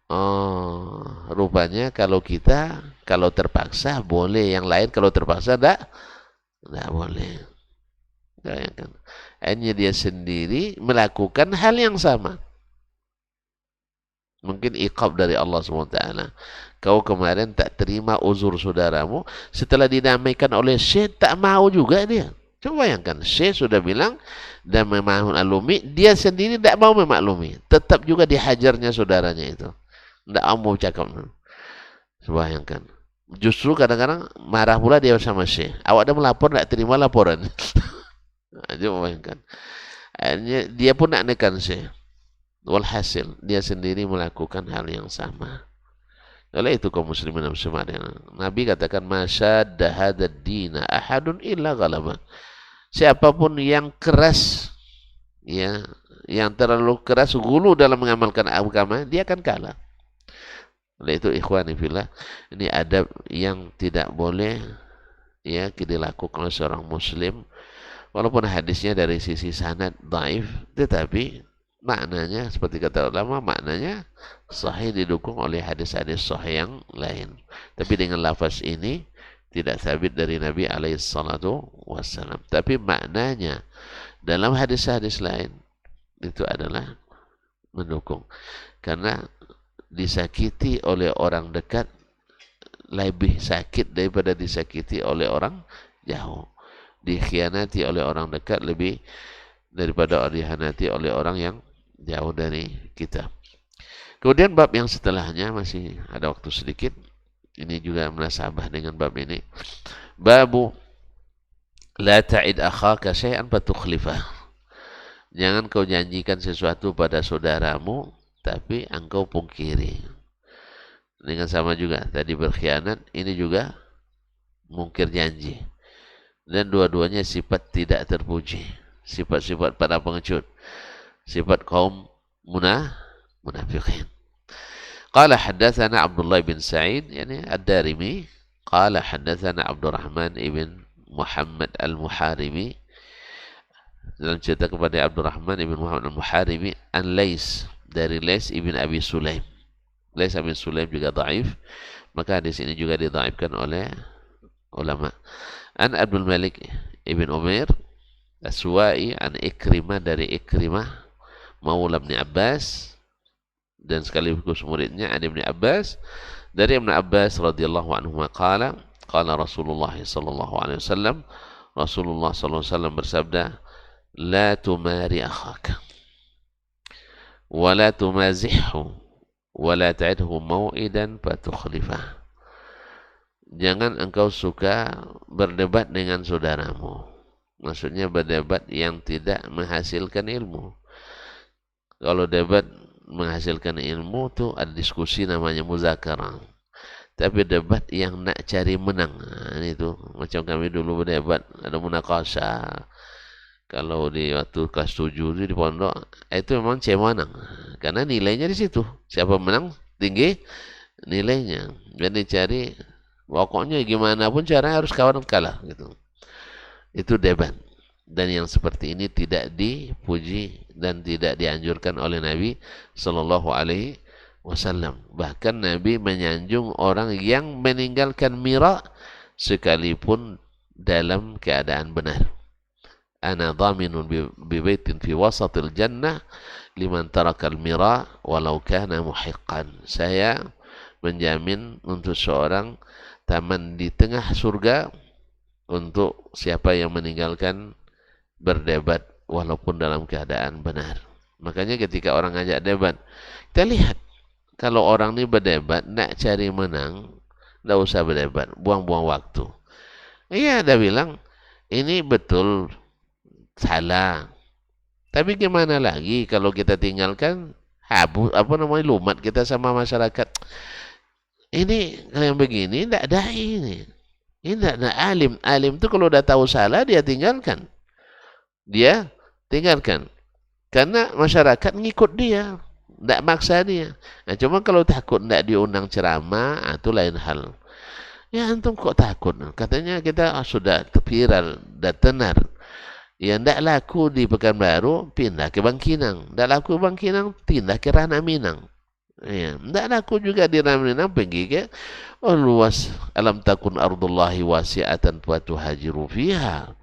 Oh, rupanya kalau terpaksa boleh, yang lain kalau terpaksa tidak boleh. Hanya dia sendiri melakukan hal yang sama. Mungkin iqab dari Allah SWT. Kau kemarin tak terima uzur saudaramu, setelah didamaikan oleh Syekh tak mau juga dia. Coba bayangkan, Syekh sudah bilang dan memaklumi, dia sendiri tidak mau memaklumi. Tetap juga dihajarnya saudaranya itu. Tidak mau cakap. Bayangkan. Justru kadang-kadang marah pula dia sama Syekh. Awak dah melapor, tidak terima laporan. Coba bayangkan. Akhirnya dia pun nak nekan Syekh. Walhasil, dia sendiri melakukan hal yang sama. Oleh itu kaum muslimin dan muslimat, Nabi katakan, masyadda hadad dina ahadun illa ghalaba. Siapapun yang keras, ya, yang terlalu keras gulu dalam mengamalkan agama, dia akan kalah. Oleh itu ikhwani fillah, ini adab yang tidak boleh ya dilakukan oleh seorang muslim, walaupun hadisnya dari sisi sanad dhaif, tetapi maknanya seperti kata ulama, maknanya sahih, didukung oleh hadis-hadis sahih yang lain. Tapi dengan lafaz ini tidak sabit dari Nabi alaihi salatu wassalam, tapi maknanya dalam hadis-hadis lain itu adalah mendukung. Karena disakiti oleh orang dekat lebih sakit daripada disakiti oleh orang jauh. Dikhianati oleh orang dekat lebih daripada dikhianati oleh orang yang jauh dari kita. Kemudian bab yang setelahnya, masih ada waktu sedikit, ini juga munasabah dengan bab ini. Babu la ta'id akhaka syai'an fatukhlifah. Jangan kau janjikan sesuatu pada saudaramu tapi engkau pungkiri. Dengan sama juga tadi berkhianat, ini juga mungkir janji. Dan dua-duanya sifat tidak terpuji, sifat-sifat para pengecut, sifat kaum munafiqin. Qala haddatsana Abdullah bin Sa'id yani ad-Darimi, qala haddatsana Abdurrahman ibn Muhammad al-Muharibi, dalam cerita kepada Abdurrahman ibn Muhammad al-Muharibi, an Lais, dari Lais ibn Abi Sulaim. Lais ibn Sulaim juga dhaif, maka hadis ini juga didhaifkan oleh ulama. An Abdul Malik ibn Umair As-Suwai, an Ikrimah, dari Ikrimah maula Ibn Abbas dan sekaligus muridnya, an Ibn Abbas, dari Ibn Abbas radhiyallahu anhu, qala qala Rasulullah sallallahu alaihi wasallam, Rasulullah sallallahu alaihi wasallam bersabda, la tumari akhaka wa la tumazihhu wa la ta'idhu mau'idan fatukhlifah. Jangan engkau suka berdebat dengan saudaramu. Maksudnya berdebat yang tidak menghasilkan ilmu. Kalau debat menghasilkan ilmu tuh ada diskusi namanya muzakarah. Tapi debat yang nak cari menang, nah, ini tuh macam kami dulu berdebat, ada munakasah. Kalau di waktu kelas 7 di pondok, itu memang cemenang. Karena nilainya di situ. Siapa menang tinggi nilainya. Jadi cari, pokoknya gimana pun caranya harus kawan kalah gitu. Itu debat. Dan yang seperti ini tidak dipuji dan tidak dianjurkan oleh Nabi sallallahu alaihi wasallam. Bahkan Nabi menyanjung orang yang meninggalkan mira sekalipun dalam keadaan benar. Ana dhaminun bi baitin fi wasatil jannah liman tarakal mira walau kana muhiqqan. Saya menjamin untuk seorang taman di tengah surga untuk siapa yang meninggalkan berdebat walaupun dalam keadaan benar. Makanya ketika orang ngajak debat, kita lihat kalau orang ini berdebat nak cari menang, tidak usah berdebat, buang-buang waktu. Iya, dia bilang ini betul salah. Tapi gimana lagi kalau kita tinggalkan lumat kita sama masyarakat. Ini kalau yang begini tidak ada ini. Ini tidak ada alim. Alim itu kalau udah tahu salah dia tinggalkan. Karena masyarakat ngikut dia, tidak maksa dia. Nah, cuma kalau takut tidak diundang ceramah, itu lain hal. Ya antum kok takut? Katanya kita sudah viral dan tenar. Ya tidak laku di Pekanbaru, pindah ke Bangkinang. Tidak laku Bangkinang, pindah ke Ranah Minang. Ya, tidak laku juga di Ranah Minang, pergi ke luas. Alam takun ardullahi wasi'atan fatuhajiru fiha.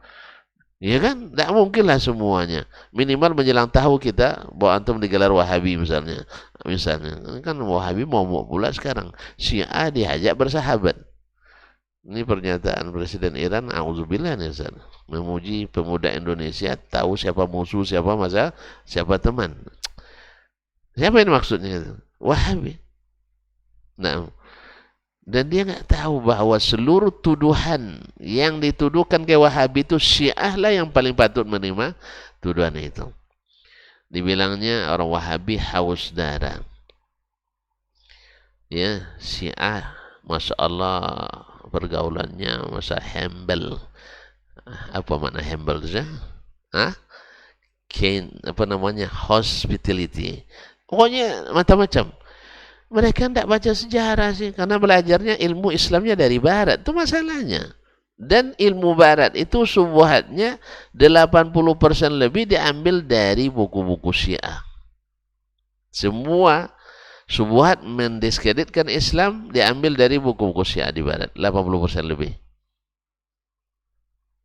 Ya kan? Tidak mungkinlah semuanya. Minimal menjelang tahu kita bahwa antum digelar Wahabi misalnya. Kan Wahabi mau pula sekarang. Syiah diajak bersahabat. Ini pernyataan Presiden Iran, auzubillah nih, memuji pemuda Indonesia, tahu siapa musuh, siapa teman. Siapa ini maksudnya? Wahabi. Nah, dan dia nggak tahu bahwa seluruh tuduhan yang dituduhkan ke Wahabi itu Syiah lah yang paling patut menerima tuduhan itu. Dibilangnya orang Wahabi haus darah. Ya, Syiah, Masya Allah, pergaulannya masa hembel. Apa makna hembel saja? hospitality. Pokoknya macam-macam. Mereka tidak baca sejarah sih, karena belajarnya ilmu Islamnya dari Barat. Itu masalahnya. Dan ilmu Barat itu subuhatnya 80% lebih diambil dari buku-buku Syiah. Semua subuhat mendiskreditkan Islam diambil dari buku-buku Syiah di Barat. 80% lebih.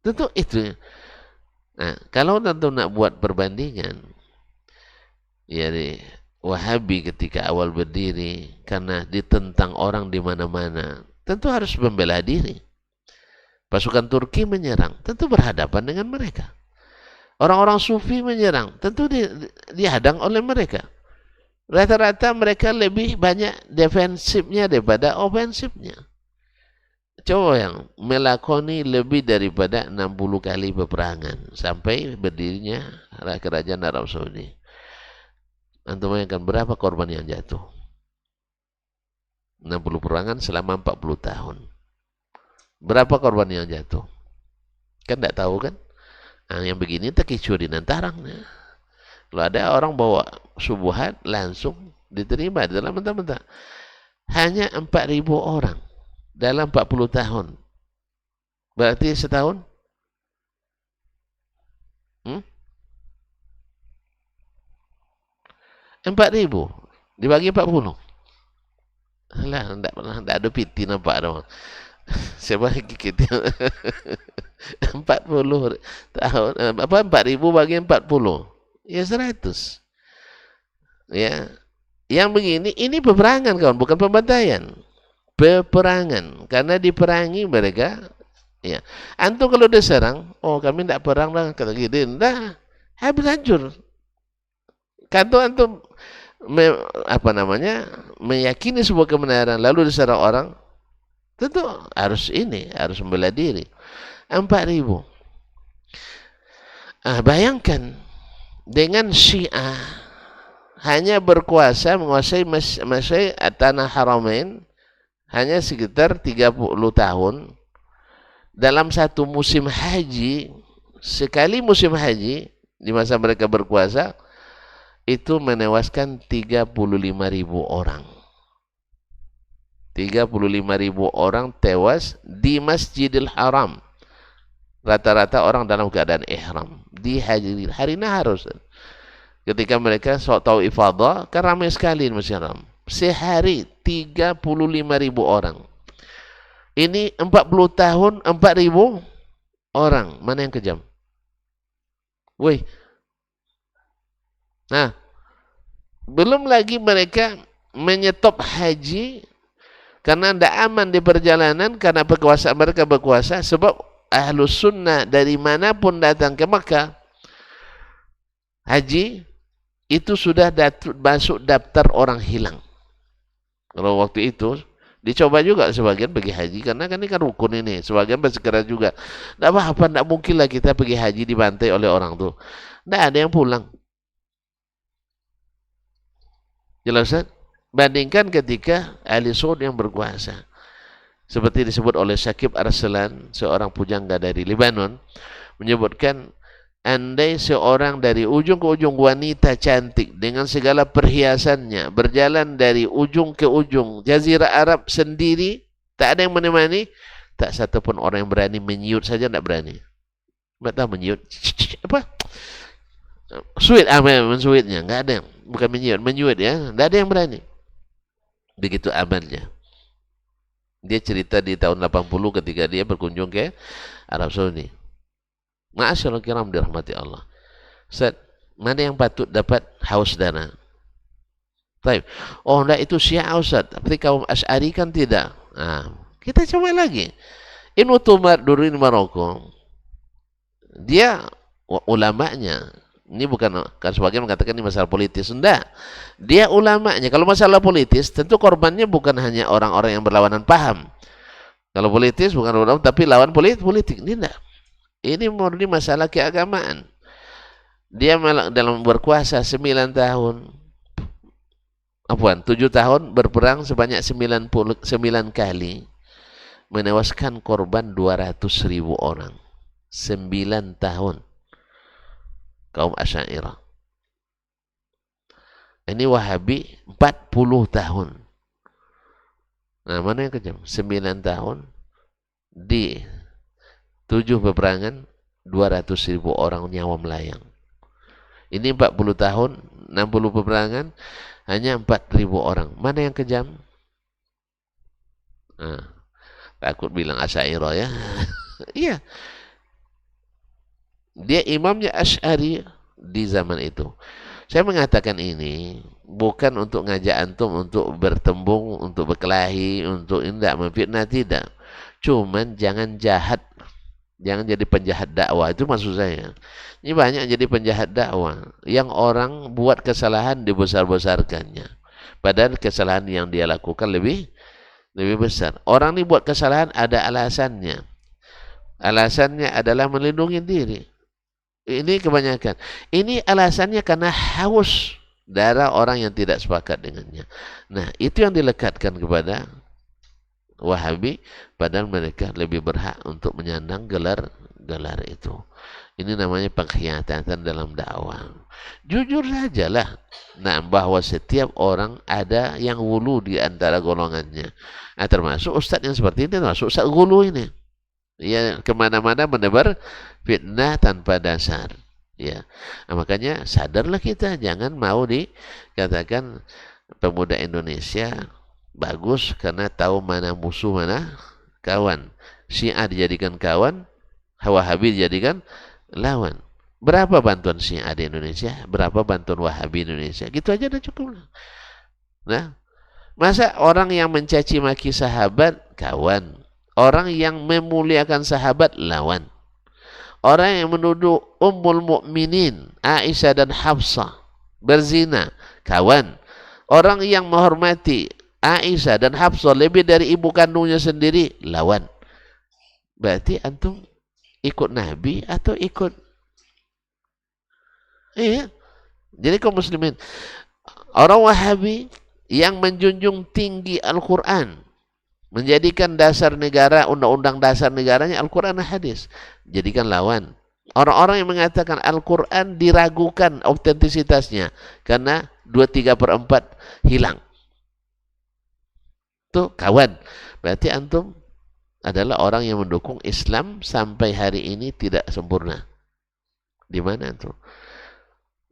Tentu itu. Nah, kalau tentu nak buat perbandingan, ya Wahabi ketika awal berdiri karena ditentang orang di mana-mana, tentu harus membela diri. Pasukan Turki menyerang, tentu berhadapan dengan mereka. Orang-orang Sufi menyerang, tentu dihadang oleh mereka. Rata-rata mereka lebih banyak defensifnya daripada ofensifnya. Coba yang melakoni lebih daripada 60 kali peperangan sampai berdirinya kerajaan Arab Saudi. Antum bayangkan berapa korban yang jatuh? 60 perangan selama 40 tahun. Berapa korban yang jatuh? Kan tidak tahu kan? Nah, yang begini terkicau di nantarangnya. Kalau ada orang bawa subuhat langsung diterima dalam mentah-mentah. Hanya 4.000 orang dalam 40 tahun. Berarti setahun? 4.000 dibagi 40. Alah, tidak ada piti nampak dong. Saya bagi kita 40 tahun, 4.000 bagi 40. Ya 100. Ya. Yang begini, ini peperangan kawan, bukan pembantaian. Peperangan. Karena diperangi mereka. Ya. Antum kalau diserang, oh kami tidak perang lah, kata gitu. Dah, habis hancur. Antum meyakini sebuah kebenaran lalu diserang orang, tentu harus membela diri. 4.000. Bayangkan dengan Syiah hanya berkuasa menguasai tanah Haramain hanya sekitar 30 tahun. Dalam satu musim haji, sekali musim haji di masa mereka berkuasa, itu menewaskan 35.000 orang. 35.000 orang tewas di Masjidil Haram. Rata-rata orang dalam keadaan ihram. Dihadiri hari harus. Ketika mereka tahu ifadah, kan ramai sekali di Masjidil Haram. Sehari 35.000 orang. Ini 40 tahun 4.000 orang. Mana yang kejam? Woi. Nah, belum lagi mereka menyetop haji karena tidak aman di perjalanan karena mereka berkuasa, sebab Ahlus Sunnah dari manapun datang ke Makkah haji itu sudah masuk daftar orang hilang. Kalau waktu itu dicoba juga sebagian pergi haji karena kan ini kan rukun ini, sebagian bersikeras juga. Tidak apa-apa, tidak mungkin lah kita pergi haji dibantai oleh orang tuh. Tidak ada yang pulang. Jelas kan? Bandingkan ketika ahli Saud yang berkuasa. Seperti disebut oleh Syakib Arslan, seorang pujangga dari Lebanon, menyebutkan andai seorang dari ujung ke ujung wanita cantik dengan segala perhiasannya berjalan dari ujung ke ujung Jazirah Arab sendiri, tak ada yang menemani, tak satu pun orang yang berani menyiut saja, tidak berani. Tidak tahu menyiut apa? Suit mensuitnya, enggak ada yang, bukan menyuit ya, enggak ada yang berani. Begitu amannya. Dia cerita di tahun 80 ketika dia berkunjung ke Arab Saudi. Ma'asyarul kiram dirahmati Allah. Ustaz, mana yang patut dapat haus dana? Baik. Oh, enggak, itu Syiah Ustaz. Tapi kaum Asy'ari kan tidak. Nah, kita coba lagi. Ibnu Tumar dulu di Maroko. Dia ulamanya. Ini bukan, kan sebagian mengatakan ini masalah politis. Enggak. Dia ulamanya. Kalau masalah politis, tentu korbannya bukan hanya orang-orang yang berlawanan paham. Kalau politis bukan ulama, tapi lawan politik. Ini enggak. Ini murni masalah keagamaan. Dia dalam berkuasa 9 tahun. 7 tahun berperang sebanyak 99 kali. Menewaskan korban 200.000 orang. 9 tahun. kaum Asy'ariyah. Ini Wahabi 40 tahun. Nah, mana yang kejam? 9 tahun di 7 peperangan 200.000 orang nyawa melayang. Ini 40 tahun 60 peperangan hanya 4.000 orang. Mana yang kejam? Nah, takut bilang Asy'ariyah ya. Iya. Dia imamnya Asy'ari di zaman itu. Saya mengatakan ini bukan untuk ngajak antum untuk bertembung, untuk berkelahi, untuk tidak memfitnah, tidak. Cuman jangan jahat, jangan jadi penjahat dakwah, itu maksud saya. Ini banyak jadi penjahat dakwah yang orang buat kesalahan dibesar-besarkannya. Padahal kesalahan yang dia lakukan lebih besar. Orang ini buat kesalahan ada alasannya. Alasannya adalah melindungi diri. Ini kebanyakan. Ini alasannya karena haus darah orang yang tidak sepakat dengannya. Nah, itu yang dilekatkan kepada Wahabi, padahal mereka lebih berhak untuk menyandang gelar itu. Ini namanya pengkhianatan dalam dakwah. Jujur sajalah. Nah, bahwa setiap orang ada yang gulu di antara golongannya. Nah, termasuk ustadz yang seperti ini, termasuk ustadz gulu ini. Ya, kemana-mana menebar fitnah tanpa dasar. Ya, nah, makanya sadarlah kita, jangan mau dikatakan pemuda Indonesia bagus karena tahu mana musuh mana kawan. Syiah dijadikan kawan, Wahabi dijadikan lawan. Berapa bantuan Syiah di Indonesia? Berapa bantuan Wahabi di Indonesia? Gitu aja udah cukup. Nah, masa orang yang mencaci maki sahabat kawan, orang yang memuliakan sahabat lawan. Orang yang menuduh Ummul Mukminin Aisyah dan Hafsah berzina kawan. Orang yang menghormati Aisyah dan Hafsah lebih dari ibu kandungnya sendiri lawan. Berarti antum ikut Nabi atau ikut? Iya. Jadi kaum muslimin, orang Wahabi yang menjunjung tinggi Al-Quran, menjadikan dasar negara, undang-undang dasar negaranya Al-Quran dan hadis, jadikan lawan. Orang-orang yang mengatakan Al-Quran diragukan autentisitasnya karena 2/3/4 hilang, tuh kawan. Berarti antum adalah orang yang mendukung Islam sampai hari ini tidak sempurna. Di mana antum?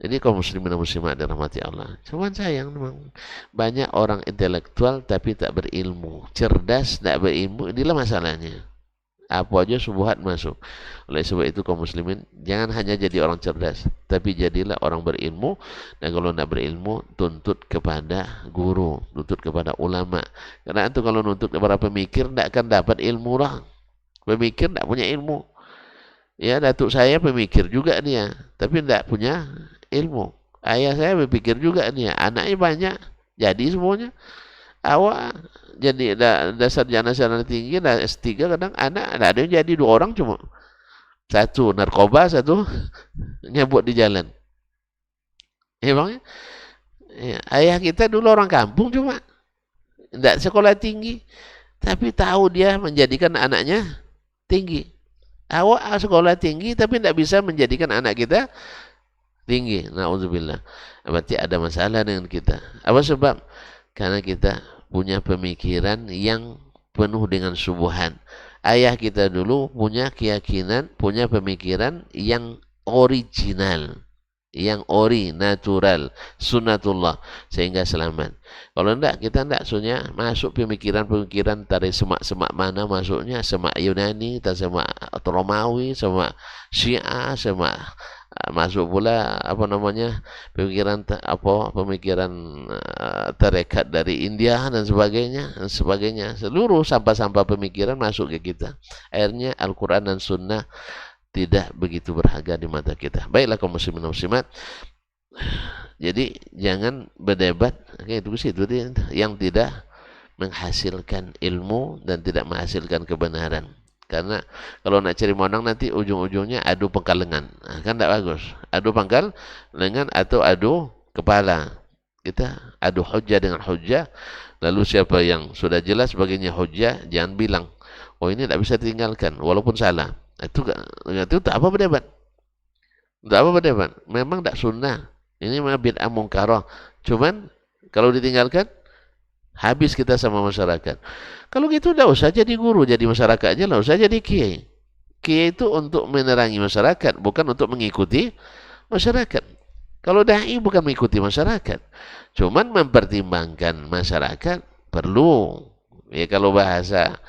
Jadi kaum muslimin dan muslimat dirahmati Allah. Cuman sayang memang banyak orang intelektual tapi tak berilmu, cerdas tak berilmu. Inilah masalahnya. Apa aja subuhat masuk. Oleh sebab itu kaum muslimin jangan hanya jadi orang cerdas, tapi jadilah orang berilmu. Dan kalau tidak berilmu, tuntut kepada guru, tuntut kepada ulama. Karena itu kalau nuntut kepada pemikir tidak akan dapat ilmu lah. Pemikir tidak punya ilmu. Ya, datuk saya pemikir juga dia, tapi tidak punya ilmu. Ayah saya berpikir juga dia, anaknya banyak, jadi semuanya. Awak jadi dasar sarjana tinggi, S3 kadang anak ada yang jadi 2 orang cuma. Satu narkoba, satu nyabut di jalan. Emangnya? Ya, ayah kita dulu orang kampung cuma tidak sekolah tinggi, tapi tahu dia menjadikan anaknya tinggi. Awak sekolah tinggi tapi tidak bisa menjadikan anak kita tinggi. Na'udzubillah. Berarti ada masalah dengan kita. Apa sebab? Karena kita punya pemikiran yang penuh dengan subuhan. Ayah kita dulu punya keyakinan, punya pemikiran yang original, yang natural, sunnatullah, sehingga selamat. Kalau enggak, kita enggak, soalnya masuk pemikiran-pemikiran dari semak-semak mana masuknya, semak Yunani, semak Romawi, semak Syiah, semak masuk pula apa namanya pemikiran tarekat dari India dan sebagainya, seluruh sampah-sampah pemikiran masuk ke kita. Akhirnya Al-Quran dan Sunnah tidak begitu berharga di mata kita. Baiklah kaum muslimin dan muslimat, jadi jangan berdebat itu yang tidak menghasilkan ilmu dan tidak menghasilkan kebenaran. Karena kalau nak cari monang nanti ujung-ujungnya adu pangkal lengan. Nah, kan tak bagus. Adu pangkal lengan atau adu kepala. Kita adu hujjah dengan hujjah. Lalu siapa yang sudah jelas sebagainya hujjah, jangan bilang, oh ini tak bisa ditinggalkan walaupun salah. Itu tak apa berdebat. Tidak apa-apa deh, Pak. Memang tidak sunnah. Ini mah bid'ah mungkarah. Cuman kalau ditinggalkan habis kita sama masyarakat. Kalau gitu tidak usah jadi guru, jadi masyarakat aja lah, usah jadi kiai. Kiai itu untuk menerangi masyarakat, bukan untuk mengikuti masyarakat. Kalau dai bukan mengikuti masyarakat, cuman mempertimbangkan masyarakat perlu. Ya kalau bahasa,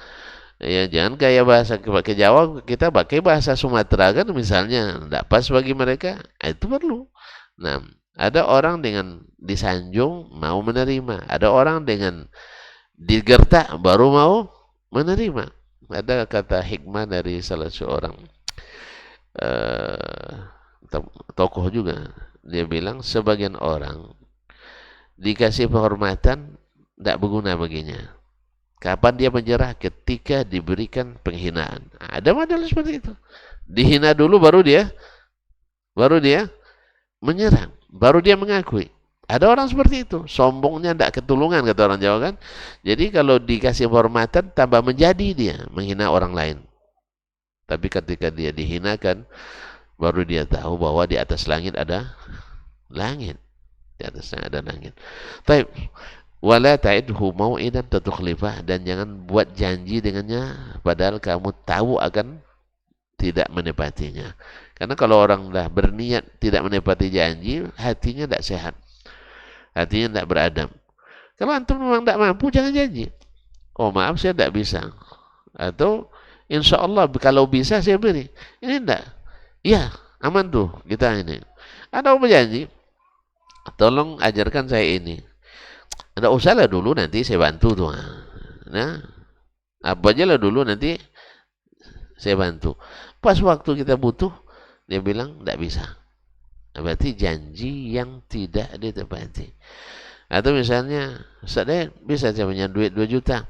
ya jangan kayak bahasa pakai Jawa, kita pakai bahasa Sumatera kan misalnya, tidak pas bagi mereka, itu perlu. Nah, ada orang dengan disanjung mau menerima, ada orang dengan digertak baru mau menerima. Ada kata hikmah dari salah seorang eh, tokoh juga. Dia bilang sebagian orang dikasih penghormatan tidak berguna baginya. Kapan dia menyerah? Ketika diberikan penghinaan. Ada model seperti itu. Dihina dulu baru dia menyerang, baru dia mengakui. Ada orang seperti itu, sombongnya tidak ketulungan kata orang Jawa kan. Jadi kalau dikasih penghormatan tambah menjadi dia menghina orang lain. Tapi ketika dia dihinakan, baru dia tahu bahwa di atas langit ada langit. Di atasnya ada langit. Taib. Wala ta'idhu mau'idan tatukhlifah, dan jangan buat janji dengannya padahal kamu tahu akan tidak menepatinya. Karena kalau orang dah berniat tidak menepati janji, hatinya tidak sehat. Hatinya tidak beradab. Kalau antum memang tidak mampu, jangan janji. Oh maaf saya tidak bisa. Atau insya Allah kalau bisa saya beri. Ini tidak. Ya aman tuh kita ini. Ada apa janji? Tolong ajarkan saya ini. Tidak usah lah dulu nanti saya bantu tuh. Nah, apa aja lah dulu nanti saya bantu. Pas waktu kita butuh, dia bilang tidak bisa. Berarti janji yang tidak ditepati. Atau misalnya, saya bisa saya punya duit 2 juta.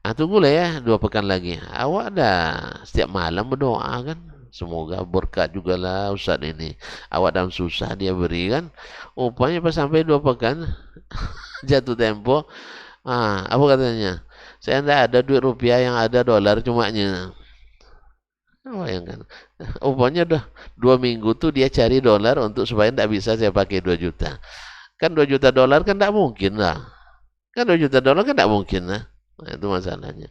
Ah, tunggulah ya 2 pekan lagi. Awak dah setiap malam berdoa kan. Semoga berkat juga lah Ustaz ini. Awak dalam susah dia beri kan. Rupanya pas sampai 2 pekan, jatuh tempo. Ah, apa katanya? Saya tidak ada duit rupiah, yang ada dolar cumanya. Oh, yang kan. Rupanya udah 2 minggu tuh dia cari dolar untuk supaya tidak bisa saya pakai 2 juta. Kan 2 juta dolar kan tidak mungkin lah. Kan 2 juta dolar kan tidak mungkin lah. Nah, itu masalahnya.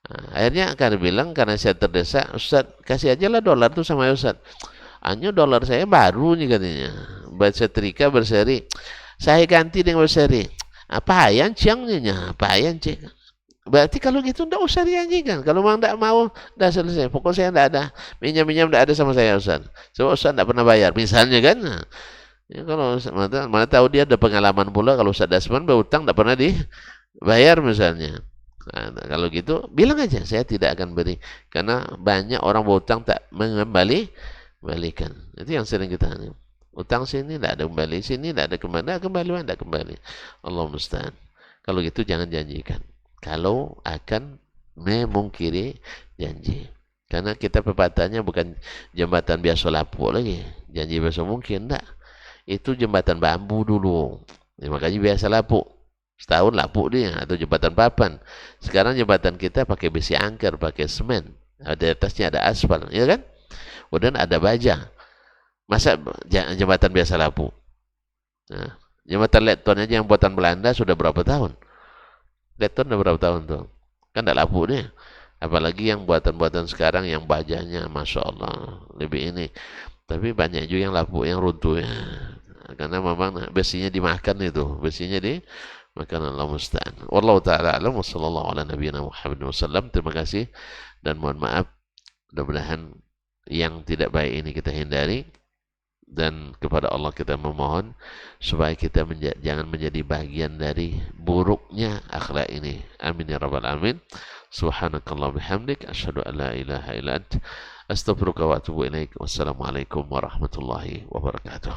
Nah, akhirnya akan bilang karena saya terdesak, Ustaz kasih aja lah dolar tuh sama Ustaz. Hanya dolar saya baru nih katanya. Setrika berseri. Saya ganti dengan berseri. Apa yang ciangnya? Apa yang cek? Berarti kalau gitu enggak usah dijanjikan. Kalau memang enggak mau, dah selesai. Pokoknya saya enggak ada. Minjam-minjam enggak ada sama saya Ustaz. Sebab Ustaz enggak pernah bayar. Misalnya kan. Ya, kalau mana tahu dia ada pengalaman pula kalau Ustaz Dasman berutang enggak pernah dibayar misalnya. Nah, kalau gitu bilang aja saya tidak akan beri karena banyak orang berutang tak mengembalikan. Itu yang sering kita utang sini tidak ada kembali, sini tidak ada kembali, tidak kembali. Allah musta'an. Kalau gitu jangan janjikan. Kalau akan memungkiri janji. Karena kita pepatahnya bukan jembatan biasa lapuk lagi. Janji biasa mungkin enggak. Itu jembatan bambu dulu. Ya, makanya biasa lapuk. Setahun lapuk dia atau jembatan papan. Sekarang jembatan kita pakai besi angker, pakai semen. Ada atasnya ada aspal, ya kan? Kemudian ada baja. Masa jembatan biasa lapuk? Nah, jembatan Letton aja yang buatan Belanda sudah berapa tahun? Letton udah berapa tahun tuh? Kan tidak lapuk nih. Apalagi yang buatan-buatan sekarang yang bajanya, Masya Allah, lebih ini. Tapi banyak juga yang lapuk, yang runtuh ya. Karena memang besinya dimakan itu. Besinya dimakan. Allah musta'an. Wallahu ta'ala alam. Wassallallahu ala nabiyina Muhammad wasallam. Terima kasih. Dan mohon maaf. Mudah-mudahan yang tidak baik ini kita hindari. Dan kepada Allah kita memohon supaya kita jangan menjadi bagian dari buruknya akhlak ini. Amin ya rabbal alamin. Subhanakallah bihamdik asyhadu an la ilaha illa ant astaghfiruka wa atubu ilaik. Wassalamualaikum warahmatullahi wabarakatuh.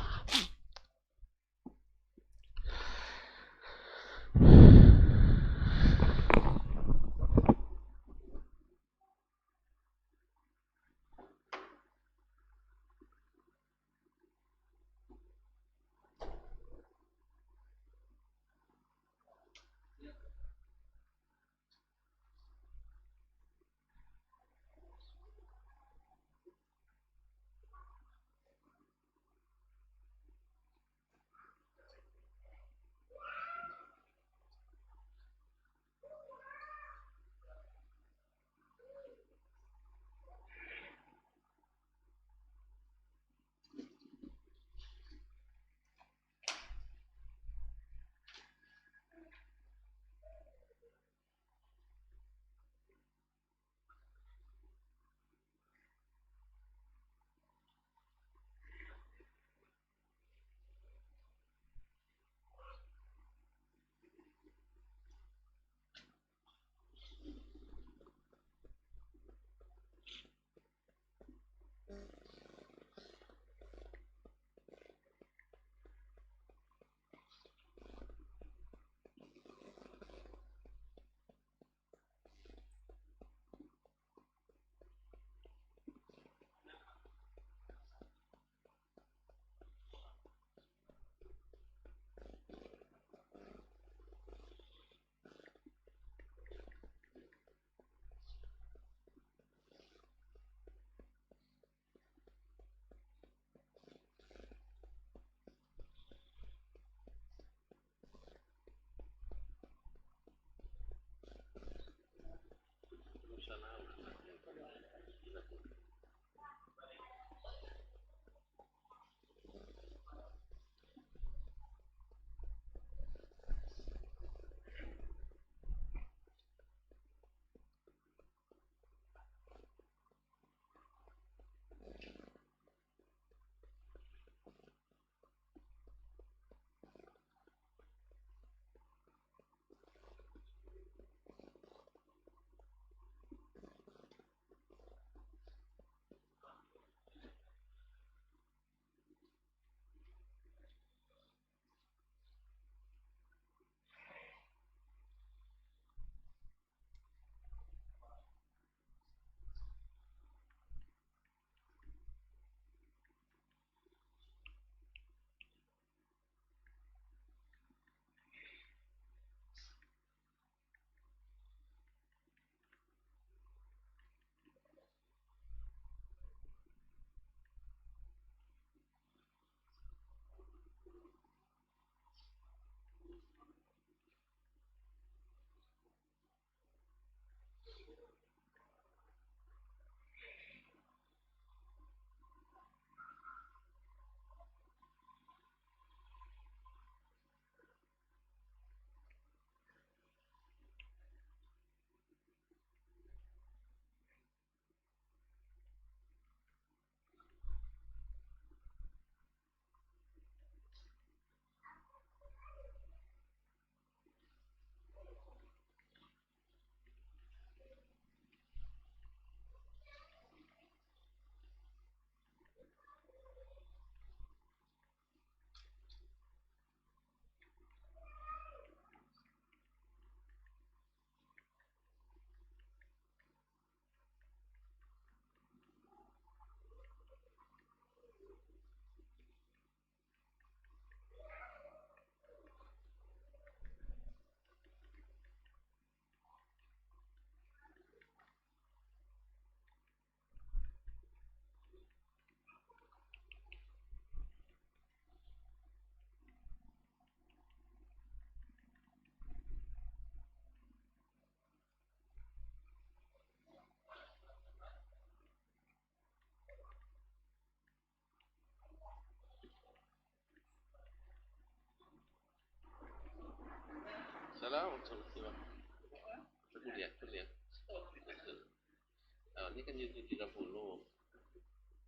Ini kan jadi 30.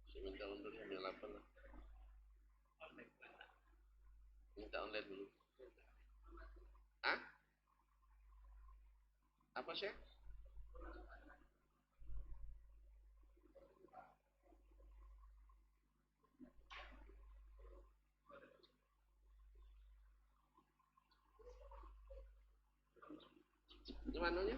Saya minta undur jam 8 lah. Minta online dulu. Hah? Apa sih? Gimana nya?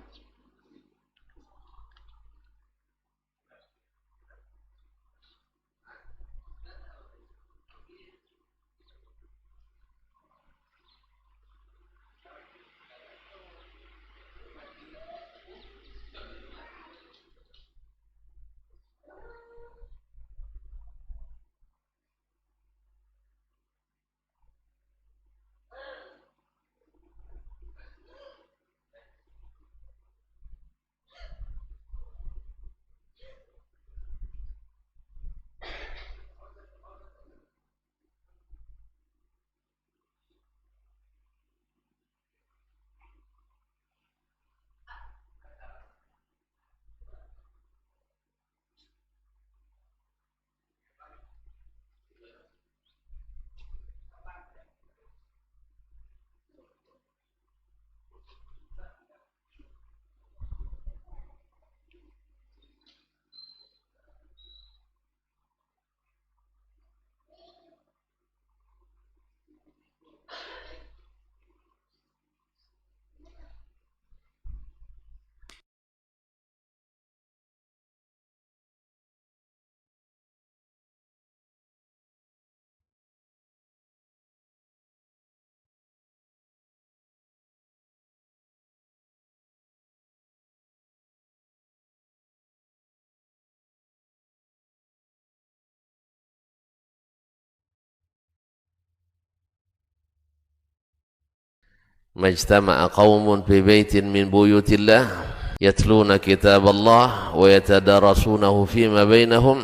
Majtama'a qaumun fi baitin min buyutillah yatluna kitab Allah wa yatadarasunahu fima bainahum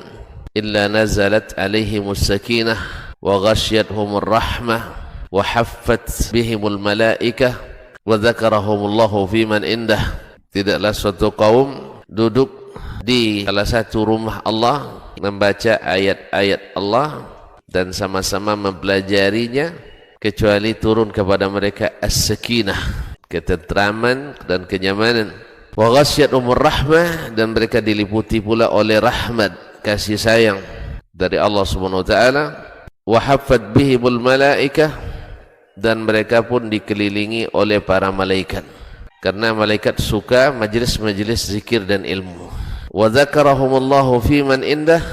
illa nazalat alaihimus sakinah wa ghasyiyatuhumur rahmah wa haffat bihimul malaikah wa dzakarahumullahu fiman indah. Tidaklah suatu kaum duduk di salah satu rumah Allah membaca ayat-ayat Allah dan sama-sama mempelajarinya, kecuali turun kepada mereka as-sakinah, ketentraman dan kenyamanan. Wa ghasyiyatuhumur rahmah, dan mereka diliputi pula oleh rahmat, kasih sayang dari Allah Subhanahu wa taala. Wa haffat bihimul malaikah, dan mereka pun dikelilingi oleh para malaikat, karena malaikat suka majlis-majlis zikir dan ilmu. Wa dzakarahumullahu fiman indah,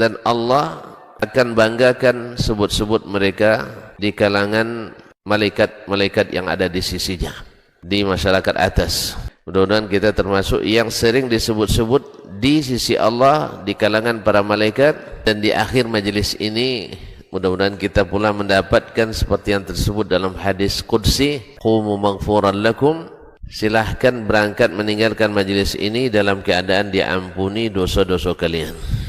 dan Allah akan banggakan sebut-sebut mereka di kalangan malaikat-malaikat yang ada di sisinya, di masyarakat atas. Mudah-mudahan kita termasuk yang sering disebut-sebut di sisi Allah di kalangan para malaikat, dan di akhir majelis ini mudah-mudahan kita pula mendapatkan seperti yang tersebut dalam hadis qudsi, qumu maghfuran lakum, silahkan berangkat meninggalkan majelis ini dalam keadaan diampuni dosa-dosa kalian.